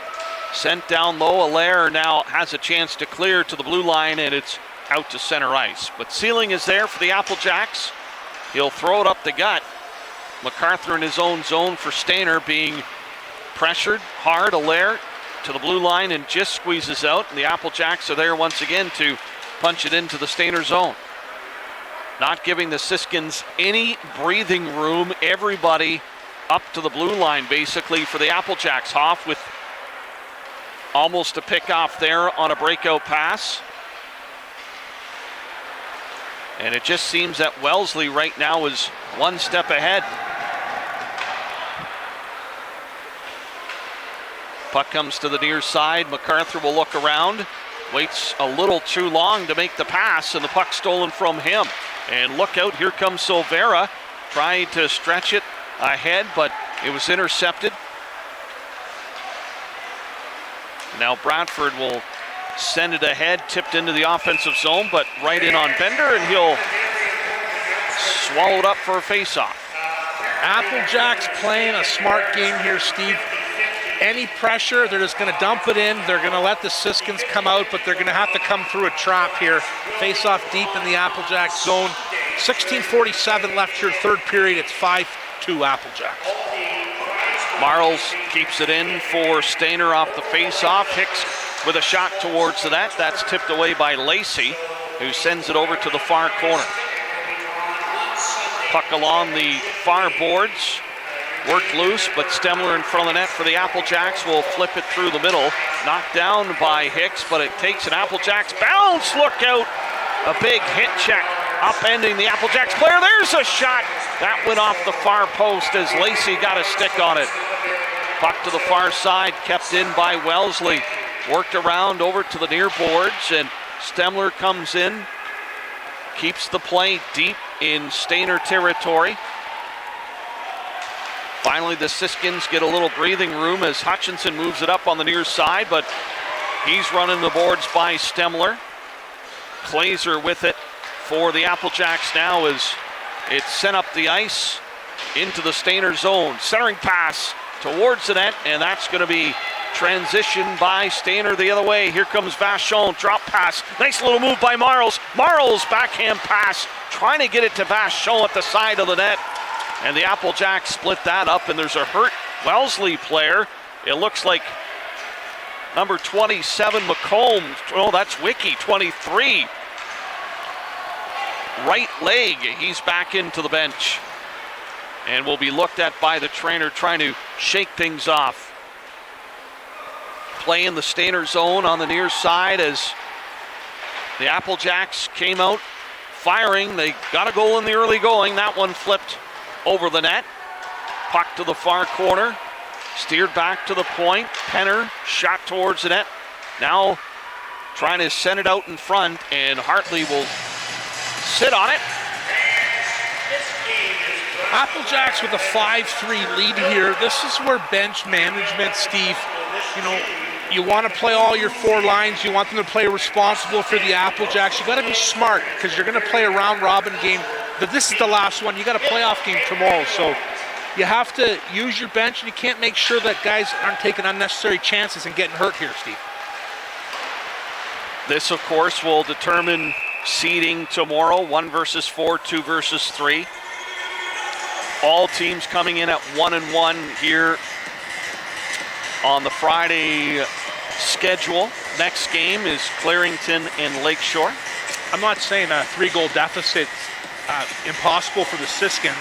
sent down low. Allaire now has a chance to clear to the blue line, and it's out to center ice. But ceiling is there for the Applejacks. He'll throw it up the gut. MacArthur in his own zone for Stayner, being pressured hard. Allaire to the blue line and just squeezes out. And the Applejacks are there once again to punch it into the Stayner zone. Not giving the Siskins any breathing room. Everybody up to the blue line basically for the Applejacks. Hoff with almost a pick off there on a breakout pass. And it just seems that Wellesley right now is one step ahead. Puck comes to the near side. MacArthur will look around. Waits a little too long to make the pass, and the puck stolen from him. And look out, here comes Silvera. Tried to stretch it ahead, but it was intercepted. Now Bradford will send it ahead, tipped into the offensive zone, but right in on Bender, and he'll swallow it up for a face-off. Applejack's playing a smart game here, Steve. Any pressure, they're just going to dump it in. They're going to let the Siskins come out, but they're going to have to come through a trap here. Face-off deep in the Applejack zone. 16:47 left here, third period. It's 5-2 Applejacks. Marles keeps it in for Stayner off the face-off. Hicks with a shot towards the net. That's tipped away by Lacey, who sends it over to the far corner. Puck along the far boards. Worked loose, but Stemler in front of the net for the Applejacks will flip it through the middle. Knocked down by Hicks, but it takes an Applejacks bounce. Look out. A big hit check upending the Applejacks player. There's a shot. That went off the far post as Lacey got a stick on it. Puck to the far side, kept in by Wellesley. Worked around over to the near boards, and Stemler comes in. Keeps the play deep in Stayner territory. Finally, the Siskins get a little breathing room as Hutchinson moves it up on the near side, but he's running the boards by Stemler. Glazer with it for the Applejacks now as it's sent up the ice into the Stayner zone. Centering pass towards the net, and that's going to be transitioned by Stayner the other way. Here comes Vachon, drop pass. Nice little move by Marles. Marles backhand pass, trying to get it to Vachon at the side of the net. And the Applejacks split that up, and there's a hurt Wellesley player. It looks like number 27, McCombs. Oh, that's Wiki, 23. Right leg, he's back into the bench. And will be looked at by the trainer trying to shake things off. Play in the Stayner zone on the near side as the Applejacks came out firing. They got a goal in the early going. That one flipped over the net. Puck to the far corner. Steered back to the point. Penner shot towards the net. Now trying to send it out in front, and Hartley will sit on it. Applejacks with a 5-3 lead here. This is where bench management, Steve, you want to play all your four lines. You want them to play responsible for the Applejacks. You got to be smart because you're going to play a round-robin game. But this is the last one. You got a playoff game tomorrow, so you have to use your bench, and you can't make sure that guys aren't taking unnecessary chances and getting hurt here, Steve. This, of course, will determine seeding tomorrow. 1 versus 4, 2 versus 3. All teams coming in at 1-1 here on the Friday schedule. Next game is Clarington and Lakeshore. I'm not saying a 3-goal deficit impossible for the Siskins,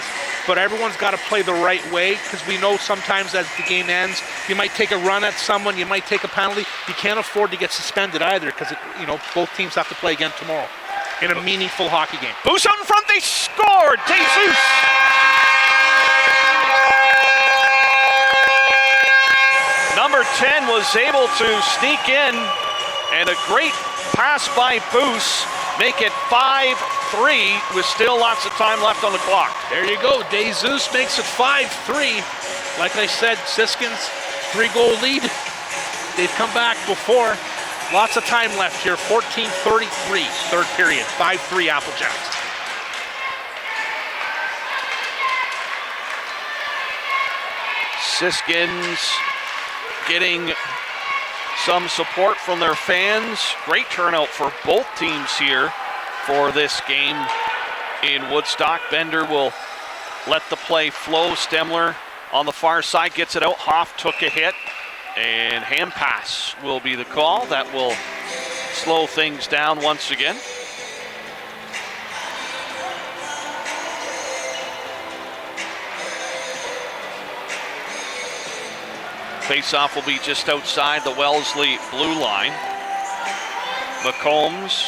but everyone's got to play the right way because we know sometimes as the game ends, you might take a run at someone, you might take a penalty. You can't afford to get suspended either because both teams have to play again tomorrow in a meaningful hockey game. Who's out in front? They scored! Jesus! Number 10 was able to sneak in, and a great pass by Boos. Make it 5-3 with still lots of time left on the clock. There you go. DeZeus makes it 5-3. Like I said, Siskins, 3-goal lead. They've come back before. Lots of time left here. 14:33, third period. 5-3 Applejacks. Siskins getting some support from their fans. Great turnout for both teams here for this game in Woodstock. Bender will let the play flow. Stemler on the far side gets it out. Hoff took a hit, and hand pass will be the call. That will slow things down once again. Face-off will be just outside the Wellesley blue line. McCombs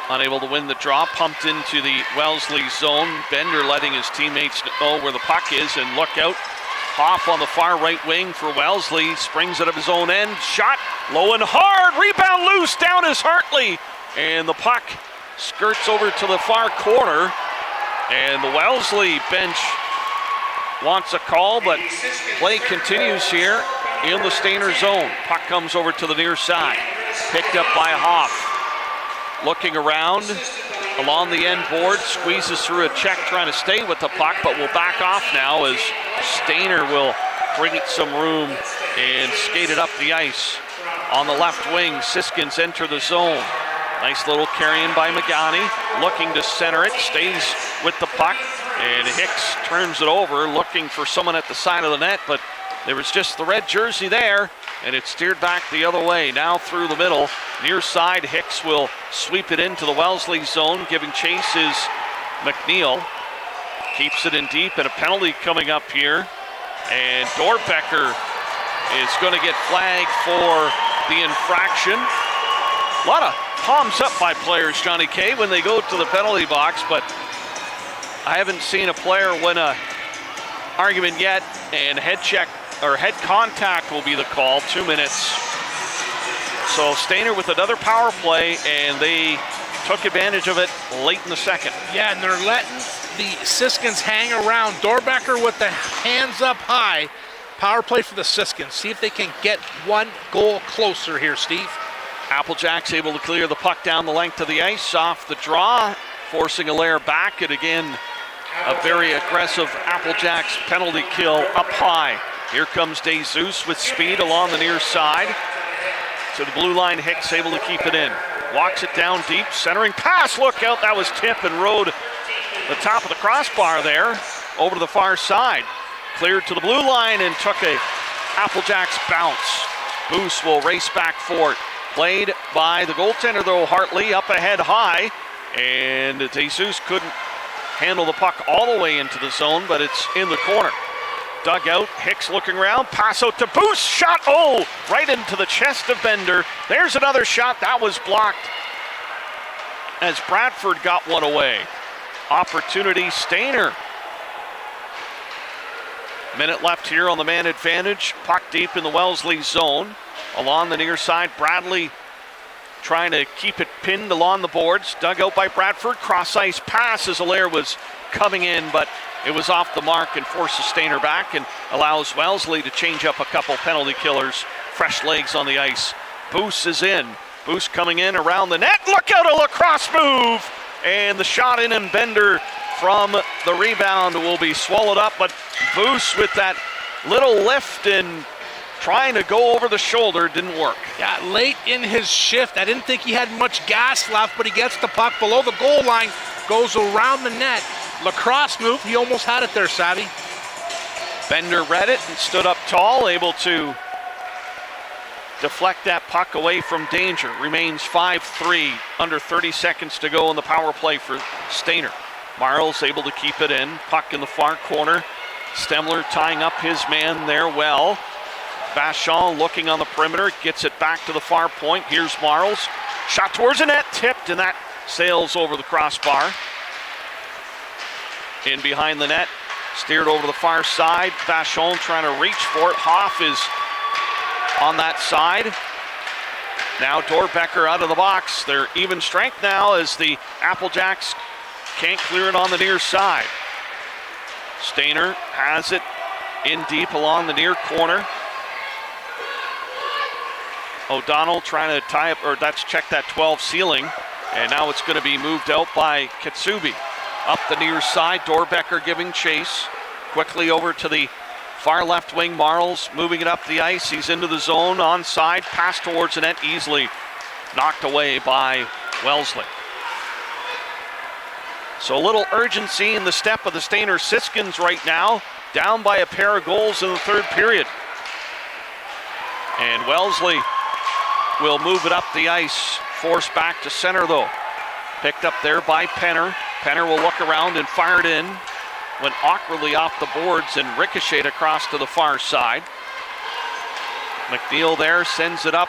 unable to win the draw, pumped into the Wellesley zone. Bender letting his teammates know where the puck is, and look out. Hoff on the far right wing for Wellesley, springs it of his own end, shot low and hard, rebound loose, down is Hartley, and the puck skirts over to the far corner, and the Wellesley bench wants a call, but play continues here in the Stayner zone. Puck comes over to the near side, picked up by Hoff. Looking around along the end board, squeezes through a check trying to stay with the puck, but will back off now as Stayner will create some room and skate it up the ice. On the left wing, Siskins enter the zone. Nice little carry-in by Magani, looking to center it, stays with the puck, and Hicks turns it over, looking for someone at the side of the net, but there was just the red jersey there, and it's steered back the other way. Now through the middle, near side, Hicks will sweep it into the Wellesley zone. Giving chase is McNeil. Keeps it in deep, and a penalty coming up here. And Dorbecker is going to get flagged for the infraction. A lot of palms up by players, Johnny K, when they go to the penalty box, but I haven't seen a player win a argument yet, and head check or head contact will be the call. 2 minutes. So Stayner with another power play, and they took advantage of it late in the second. Yeah, and they're letting the Siskins hang around. Dorbecker with the hands up high. Power play for the Siskins. See if they can get one goal closer here, Steve. Applejack's able to clear the puck down the length of the ice off the draw, forcing Allaire back, and again, a very aggressive Applejack's penalty kill up high. Here comes DeZeus with speed along the near side. To the blue line, Hicks able to keep it in. Walks it down deep, centering pass, look out, that was tip and rode the top of the crossbar there, over to the far side. Cleared to the blue line and took a Applejack's bounce. Boos will race back for it. Played by the goaltender though, Hartley, up ahead high, and DeZeus couldn't handle the puck all the way into the zone, but it's in the corner. Dug out, Hicks looking around, pass out to Boos, shot, oh, right into the chest of Bender. There's another shot, that was blocked as Bradford got one away. Opportunity, Stayner. Minute left here on the man advantage. Puck deep in the Wellesley zone. Along the near side, Bradley trying to keep it pinned along the boards. Dug out by Bradford. Cross ice pass as Allaire was coming in, but it was off the mark and forces Stayner back and allows Wellesley to change up a couple penalty killers. Fresh legs on the ice. Boos is in. Boos coming in around the net. Look out, a lacrosse move! And the shot in, and Bender from the rebound will be swallowed up, but Boos with that little lift and trying to go over the shoulder didn't work. Yeah, late in his shift, I didn't think he had much gas left, but he gets the puck below the goal line, goes around the net. Lacrosse move, he almost had it there, Savvy. Bender read it and stood up tall, able to deflect that puck away from danger. Remains 5-3, under 30 seconds to go in the power play for Stayner. Marles able to keep it in. Puck in the far corner. Stemler tying up his man there well. Vachon looking on the perimeter, gets it back to the far point. Here's Marles. Shot towards the net, tipped, and that sails over the crossbar. In behind the net, steered over to the far side. Vachon trying to reach for it. Hoff is on that side. Now Dorbecker out of the box. They're even strength now as the Applejacks can't clear it on the near side. Stayner has it in deep along the near corner. O'Donnell trying to tie up, or that's check that 12 ceiling. And now it's going to be moved out by Kitsubi. Up the near side, Dorbecker giving chase. Quickly over to the far left wing, Marles moving it up the ice. He's into the zone, onside, pass towards the net, easily knocked away by Wellesley. So a little urgency in the step of the Stayner Siskins right now, down by a pair of goals in the third period. And Wellesley will move it up the ice, forced back to center though. Picked up there by Penner. Penner will look around and fire it in. Went awkwardly off the boards and ricocheted across to the far side. McNeil there sends it up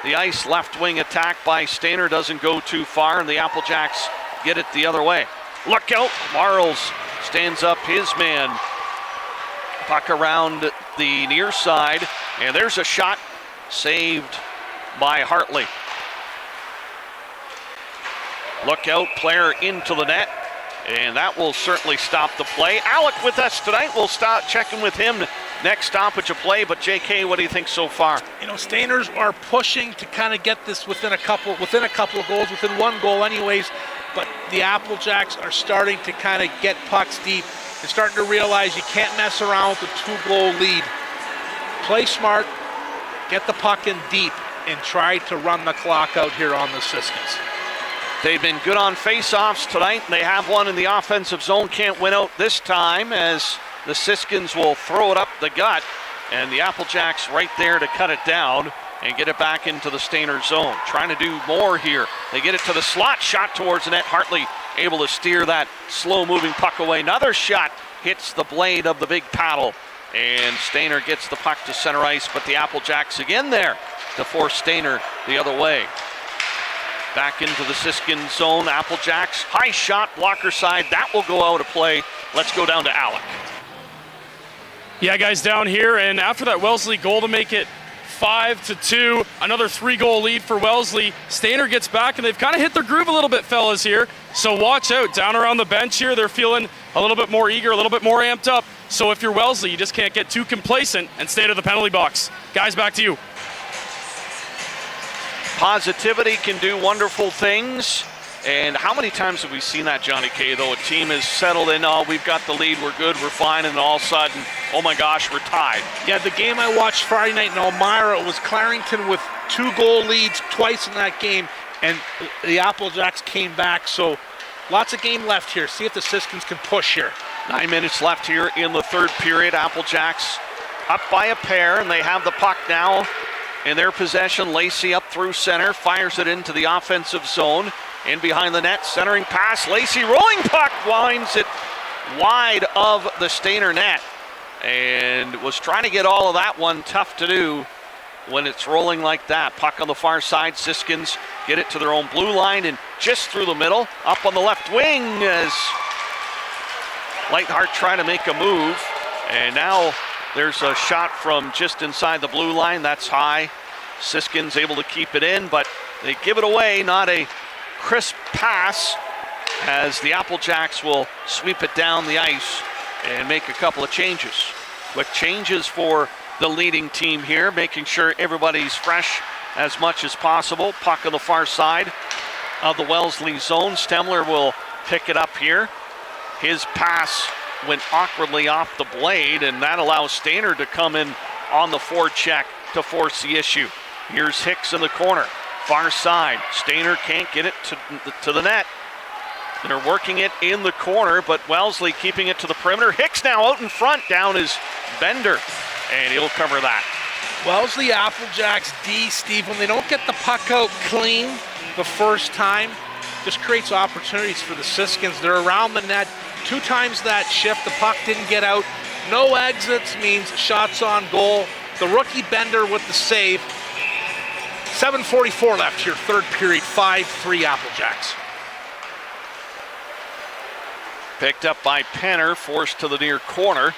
the ice. Left wing attack by Stayner doesn't go too far, and the Applejacks get it the other way. Look out, Marles stands up his man. Puck around the near side, and there's a shot saved by Hartley. Look out, player into the net. And that will certainly stop the play. Alec with us tonight. We'll start checking with him next stoppage of play. But JK, what do you think so far? You know, Stayners are pushing to kind of get this within a couple of goals, within one goal anyways. But the Applejacks are starting to kind of get pucks deep. They're starting to realize you can't mess around with a 2-goal lead. Play smart, get the puck in deep, and try to run the clock out here on the Siskins. They've been good on face-offs tonight. They have one in the offensive zone. Can't win out this time as the Siskins will throw it up the gut. And the Applejacks right there to cut it down and get it back into the Stayner zone. Trying to do more here. They get it to the slot, shot towards the net. Hartley able to steer that slow-moving puck away. Another shot hits the blade of the big paddle. And Stayner gets the puck to center ice, but the Applejacks again there to force Stayner the other way. Back into the Siskin zone. Applejacks, high shot, blocker side. That will go out of play. Let's go down to Alec. Yeah, guys, down here, and after that Wellesley goal to make it 5-2, another 3-goal lead for Wellesley. Stayner gets back, and they've kind of hit their groove a little bit, fellas, here. So watch out. Down around the bench here, they're feeling a little bit more eager, a little bit more amped up. So if you're Wellesley, you just can't get too complacent and stay to the penalty box. Guys, back to you. Positivity can do wonderful things. And how many times have we seen that, Johnny K, though? A team is settled in, oh, we've got the lead, we're good, we're fine, and all of a sudden, oh my gosh, we're tied. Yeah, the game I watched Friday night in Elmira, it was Clarington with 2-goal leads twice in that game, and the Applejacks came back. So lots of game left here. See if the Siskins can push here. 9 minutes left here in the third period. Applejacks up by a pair, and they have the puck now in their possession. Lacey up through center, fires it into the offensive zone. In behind the net, centering pass. Lacey rolling puck, winds it wide of the Stayner net. And was trying to get all of that one. Tough to do when it's rolling like that. Puck on the far side. Siskins get it to their own blue line and just through the middle. Up on the left wing as Lightheart trying to make a move. And now there's a shot from just inside the blue line. That's high. Siskins able to keep it in, but they give it away. Not a crisp pass as the Applejacks will sweep it down the ice and make a couple of changes. Quick changes for the leading team here, making sure everybody's fresh as much as possible. Puck on the far side of the Wellesley zone. Stemler will pick it up here. His pass went awkwardly off the blade, and that allows Stayner to come in on the forecheck to force the issue. Here's Hicks in the corner. Far side, Stayner can't get it to the net. They're working it in the corner, but Wellesley keeping it to the perimeter. Hicks now out in front, down is Bender, and he'll cover that. Wellesley Applejacks D, Steve, when they don't get the puck out clean the first time, just creates opportunities for the Siskins. They're around the net 2 times that shift. The puck didn't get out. No exits means shots on goal. The rookie Bender with the save. 7:44 left here, third period, 5-3 Applejacks. Picked up by Penner, forced to the near corner.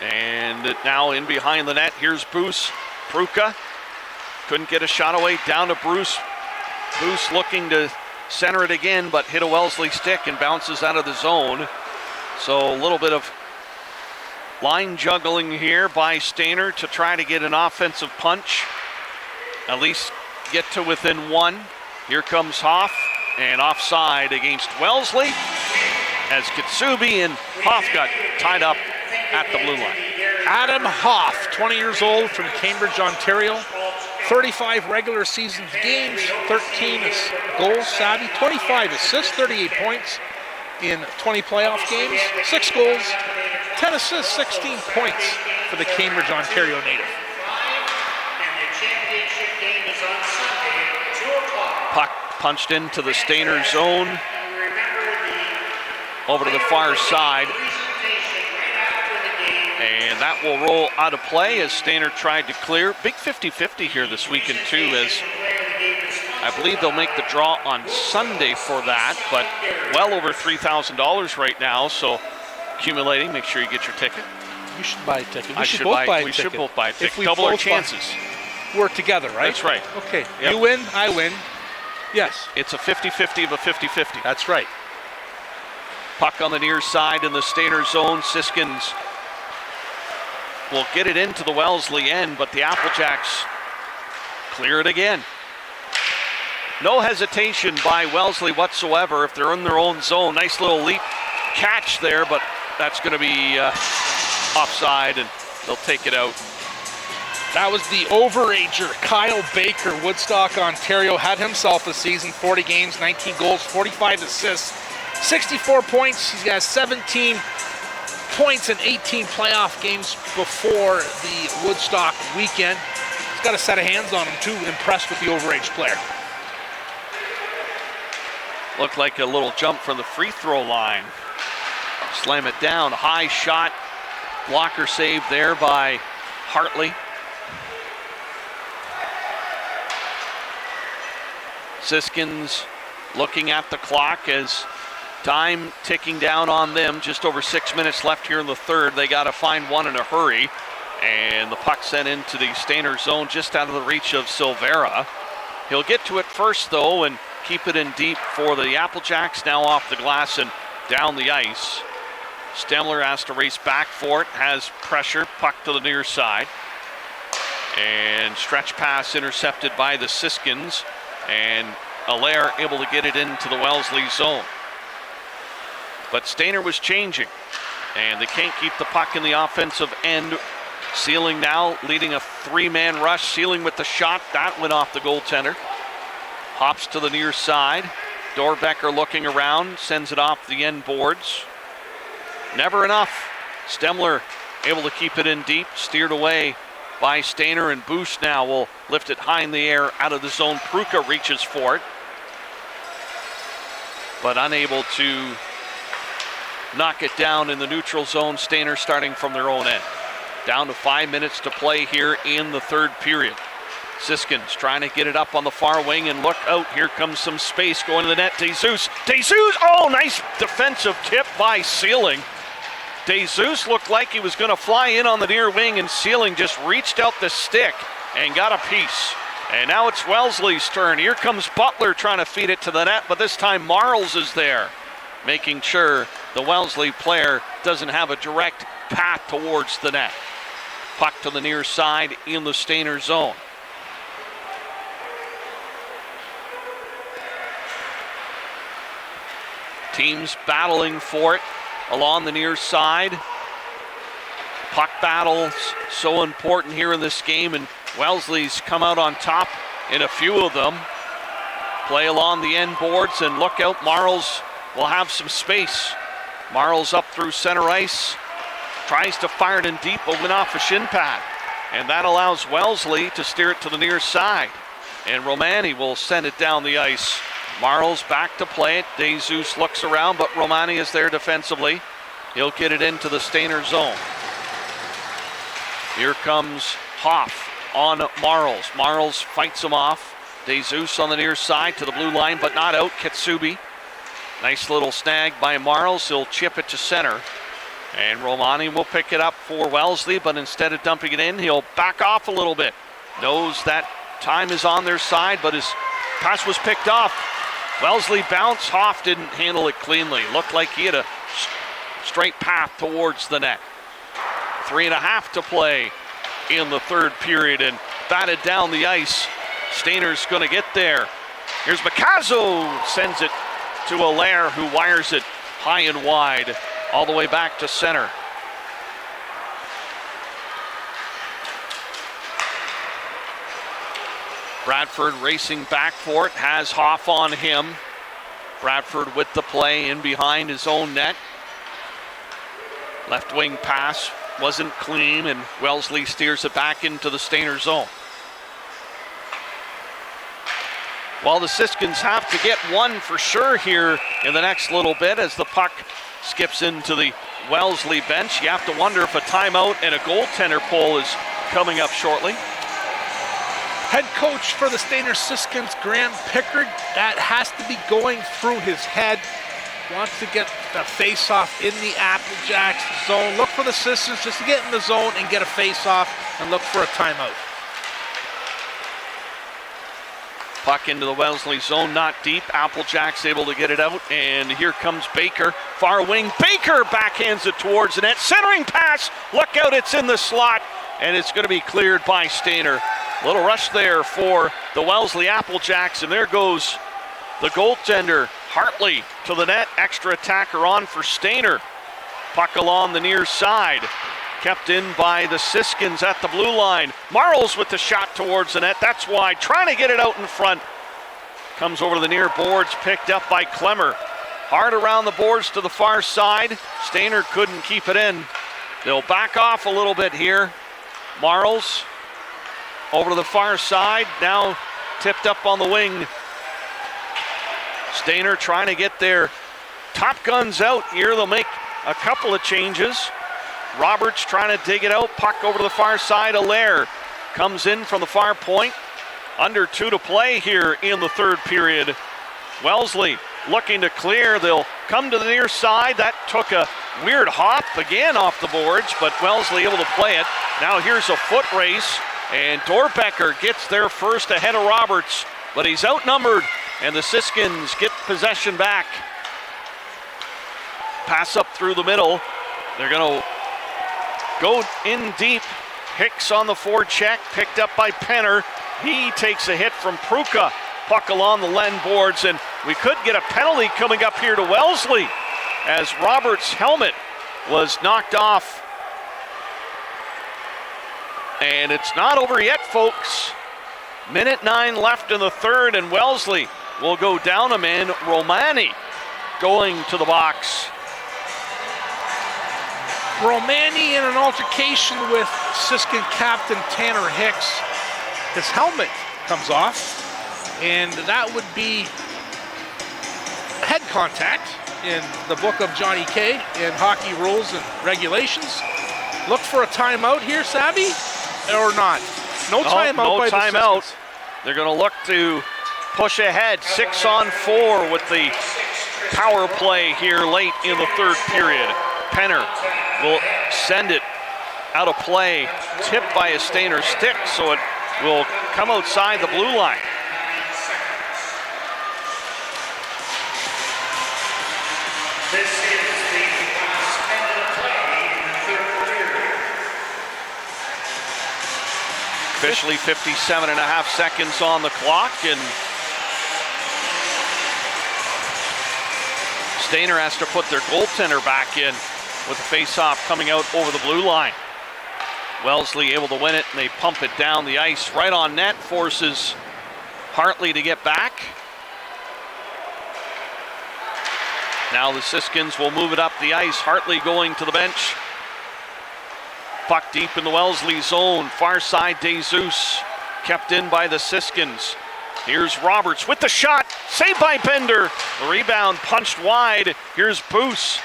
And now in behind the net, here's Bruce Pruka. Couldn't get a shot away, down to Bruce. Bruce looking to center it again, but hit a Wellesley stick and bounces out of the zone. So a little bit of line juggling here by Stayner to try to get an offensive punch. At least get to within 1. Here comes Hoff, and offside against Wellesley as Kitsubi and Hoff got tied up at the blue line. Adam Hoff, 20 years old from Cambridge, Ontario. 35 regular season games, 13 goals, savvy, 25 assists, 38 points in 20 playoff games, 6 goals, 10 assists, 16 points for the Cambridge, Ontario native. Puck punched into the Stayner zone. Over to the far side. And that will roll out of play as Stayner tried to clear. Big 50-50 here this weekend too, as I believe they'll make the draw on Sunday for that, but well over $3,000 right now, so accumulating. Make sure you get your ticket. You should buy a ticket. We should both buy a ticket. Double our chances. Work together, right? That's right. Okay. Yep. You win, I win. Yes. It's a 50-50 of a 50-50. That's right. Puck on the near side in the Stayner zone. Siskins will get it into the Wellesley end, but the Applejacks clear it again. No hesitation by Wellesley whatsoever if they're in their own zone. Nice little leap catch there, but that's going to be offside, and they'll take it out. That was the overager, Kyle Baker, Woodstock, Ontario. Had himself a season, 40 games, 19 goals, 45 assists, 64 points. He's got 17 points in 18 playoff games before the Woodstock weekend. He's got a set of hands on him, too. Impressed with the overage player. Looked like a little jump from the free throw line. Slam it down, high shot. Blocker save there by Hartley. Siskins looking at the clock as time ticking down on them. Just over 6 minutes left here in the third. They got to find one in a hurry. And the puck sent into the Stayner zone just out of the reach of Silvera. He'll get to it first, though, and keep it in deep for the Applejacks. Now off the glass and down the ice. Stemler has to race back for it. Has pressure. Puck to the near side. And stretch pass intercepted by the Siskins. And Allaire able to get it into the Wellesley zone. But Stayner was changing, and they can't keep the puck in the offensive end. Sealing now, leading a three-man rush. Sealing with the shot. That went off the goaltender. Hops to the near side. Dorbecker looking around, sends it off the end boards. Never enough. Stemler able to keep it in deep, steered away by Stayner, and Boost now will lift it high in the air out of the zone. Pruka reaches for it, but unable to knock it down in the neutral zone. Stayner starting from their own end. Down to 5 minutes to play here in the third period. Siskins trying to get it up on the far wing, and look out, here comes some space going to the net. Jesus, oh, nice defensive tip by Sealing. Jesus looked like he was going to fly in on the near wing, and Sealing just reached out the stick and got a piece. And now it's Wellesley's turn. Here comes Butler trying to feed it to the net, but this time Marles is there, making sure the Wellesley player doesn't have a direct path towards the net. Puck to the near side in the Stayner zone. Teams battling for it along the near side. Puck battles so important here in this game, and Wellesley's come out on top in a few of them. Play along the end boards, and look out, Marles will have some space. Marles up through center ice, tries to fire it in deep, but went off a shin pad. And that allows Wellesley to steer it to the near side. And Romani will send it down the ice. Marles back to play it. Jesus looks around, but Romani is there defensively. He'll get it into the Stayner zone. Here comes Hoff on Marles. Marles fights him off. Jesus on the near side to the blue line, but not out. Kitsubi. Nice little snag by Marles. He'll chip it to center. And Romani will pick it up for Wellesley, but instead of dumping it in, he'll back off a little bit. Knows that time is on their side, but his pass was picked off. Wellesley bounced. Hoff didn't handle it cleanly. Looked like he had a straight path towards the net. 3.5 to play in the third period, and batted down the ice. Stayner's going to get there. Here's Makazo, sends it to Allaire, who wires it high and wide, all the way back to center. Bradford racing back for it, has Hoff on him. Bradford with the play in behind his own net. Left wing pass wasn't clean, and Wellesley steers it back into the Stayner zone. Well, the Siskins have to get one for sure here in the next little bit as the puck skips into the Wellesley bench. You have to wonder if a timeout and a goaltender pull is coming up shortly. Head coach for the Stayner Siskins, Graham Pickard, that has to be going through his head. Wants to get the face-off in the Applejacks zone. Look for the Siskins just to get in the zone and get a face-off and look for a timeout. Puck into the Wellesley zone, not deep. Applejack's able to get it out, and here comes Baker. Far wing, Baker backhands it towards the net. Centering pass, look out, it's in the slot, and it's going to be cleared by Stayner. Little rush there for the Wellesley Applejacks, and there goes the goaltender, Hartley, to the net. Extra attacker on for Stayner. Puck along the near side. Kept in by the Siskins at the blue line. Marles with the shot towards the net. That's wide. Trying to get it out in front. Comes over to the near boards. Picked up by Klemmer. Hard around the boards to the far side. Stayner couldn't keep it in. They'll back off a little bit here. Marles over to the far side. Now tipped up on the wing. Stayner trying to get their top guns out here. They'll make a couple of changes. Roberts trying to dig it out. Puck over to the far side. Allaire comes in from the far point. Under 2 to play here in the third period. Wellesley looking to clear. They'll come to the near side. That took a weird hop again off the boards, but Wellesley able to play it. Now here's a foot race, and Dorbecker gets there first ahead of Roberts, but he's outnumbered, and the Siskins get possession back. Pass up through the middle. They're going to go in deep. Hicks on the forecheck, picked up by Penner. He takes a hit from Pruka. Puck along the Len boards, and we could get a penalty coming up here to Wellesley as Roberts' helmet was knocked off. And it's not over yet, folks. Minute 9 left in the third, and Wellesley will go down a man. Romani going to the box. Romani in an altercation with Siskin captain Tanner Hicks. His helmet comes off, and that would be head contact in the book of Johnny K in hockey rules and regulations. Look for a timeout here, Savvy, or not? No timeout. No by timeout. The They're going to look to push ahead. 6-on-4 with the power play here late in the third period. Penner will send it out of play, tipped by a Stayner stick, so it will come outside the blue line. Officially 57.5 seconds on the clock, and Stayner has to put their goaltender back in with the face-off coming out over the blue line. Wellesley able to win it, and they pump it down the ice right on net, forces Hartley to get back. Now the Siskins will move it up the ice. Hartley going to the bench. Puck deep in the Wellesley zone. Far side, DeZeus kept in by the Siskins. Here's Roberts with the shot. Saved by Bender. The rebound punched wide. Here's Boos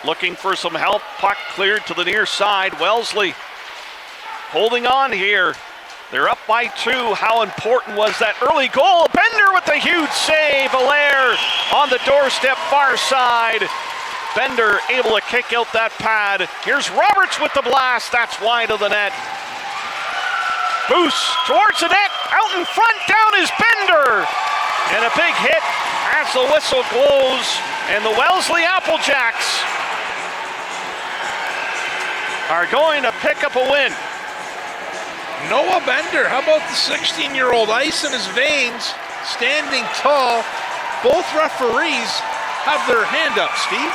looking for some help. Puck cleared to the near side. Wellesley holding on here. They're up by 2. How important was that early goal? Bender with the huge save. Allaire on the doorstep, far side. Bender able to kick out that pad. Here's Roberts with the blast. That's wide of the net. Boos towards the net. Out in front, down is Bender. And a big hit as the whistle blows. And the Wellesley Applejacks are going to pick up a win. Noah Bender, how about the 16-year-old? Ice in his veins, standing tall. Both referees have their hand up, Steve.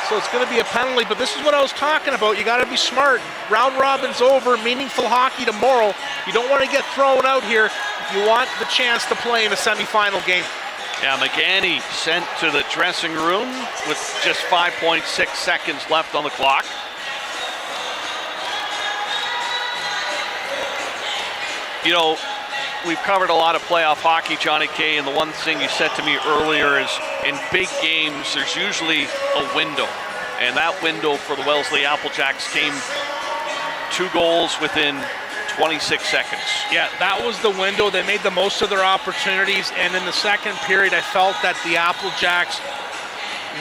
So it's going to be a penalty, but this is what I was talking about. You got to be smart. Round robin's over, meaningful hockey tomorrow. You don't want to get thrown out here if you want the chance to play in a semifinal game. Yeah, McGanny sent to the dressing room with just 5.6 seconds left on the clock. You know, we've covered a lot of playoff hockey, Johnny K, and the one thing you said to me earlier is in big games, there's usually a window. And that window for the Wellesley Applejacks came 2 goals within 26 seconds. Yeah, that was the window. They made the most of their opportunities. And in the second period, I felt that the Applejacks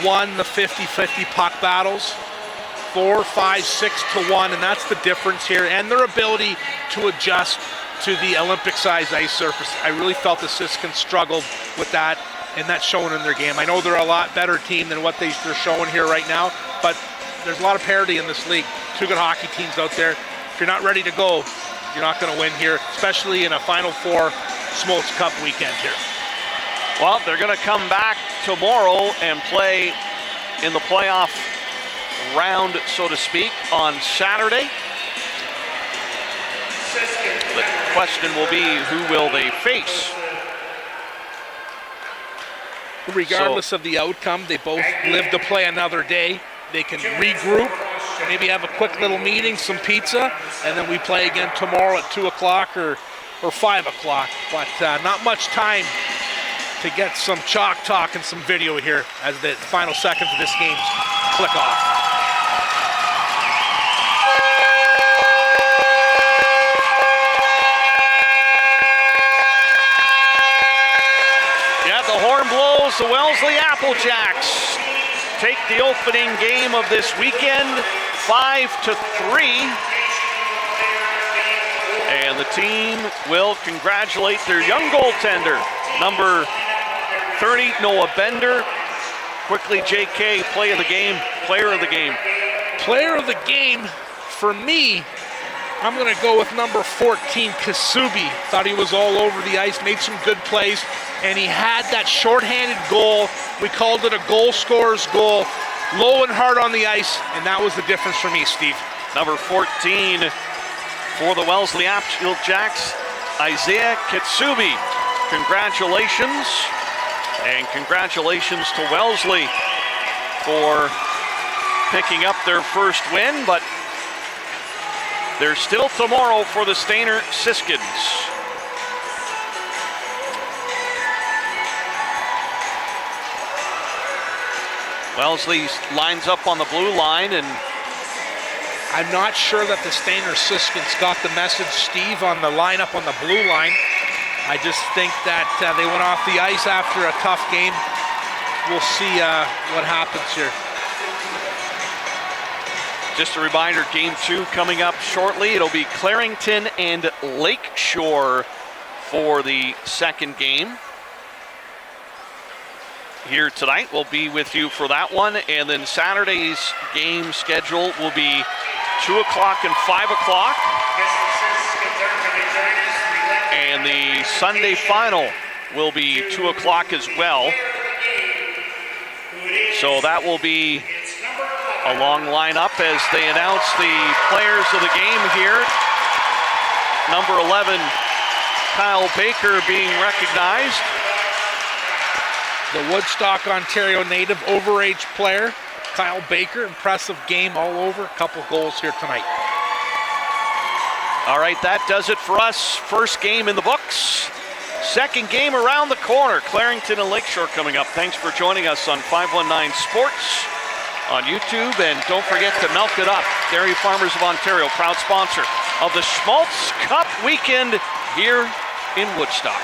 won the 50-50 puck battles. 4, 5, 6 to 1, and that's the difference here. And their ability to adjust to the Olympic-sized ice surface. I really felt the Siskins struggled with that, and that's shown in their game. I know they're a lot better team than what they're showing here right now, but there's a lot of parity in this league. Two good hockey teams out there. If you're not ready to go, you're not going to win here, especially in a Final Four Schmalz Cup weekend here. Well, they're going to come back tomorrow and play in the playoff round, so to speak, on Saturday. The question will be, who will they face? Regardless of the outcome, they both live to play another day. They can regroup, maybe have a quick little meeting, some pizza, and then we play again tomorrow at 2 o'clock or 5 o'clock. But not much time to get some chalk talk and some video here as the final seconds of this game click off. Yeah, the horn blows. The Wellesley Applejacks take the opening game of this weekend, 5-3. And the team will congratulate their young goaltender, number 30, Noah Bender. Quickly, JK, player of the game. Player of the game, for me, I'm going to go with number 14, Kasubi. Thought he was all over the ice, made some good plays, and he had that shorthanded goal. We called it a goal scorer's goal, low and hard on the ice, and that was the difference for me, Steve. Number 14 for the Wellesley Applejacks, Isaiah Kitsubi. Congratulations, and congratulations to Wellesley for picking up their first win, but there's still tomorrow for the Stayner Siskins. Wellesley lines up on the blue line, and I'm not sure that the Stayner Siskins got the message, Steve, on the lineup on the blue line. I just think that they went off the ice after a tough game. We'll see what happens here. Just a reminder, game 2 coming up shortly. It'll be Clarington and Lakeshore for the second game. Here tonight, we'll be with you for that one. And then Saturday's game schedule will be 2 o'clock and 5 o'clock. And the Sunday final will be 2 o'clock as well. So that will be a long lineup as they announce the players of the game here. Number 11, Kyle Baker, being recognized. The Woodstock, Ontario native, overage player, Kyle Baker. Impressive game all over. A couple goals here tonight. All right, that does it for us. First game in the books. Second game around the corner. Clarington and Lakeshore coming up. Thanks for joining us on 519 Sports on YouTube. And don't forget to milk it up. Dairy Farmers of Ontario, proud sponsor of the Schmalz Cup weekend here in Woodstock.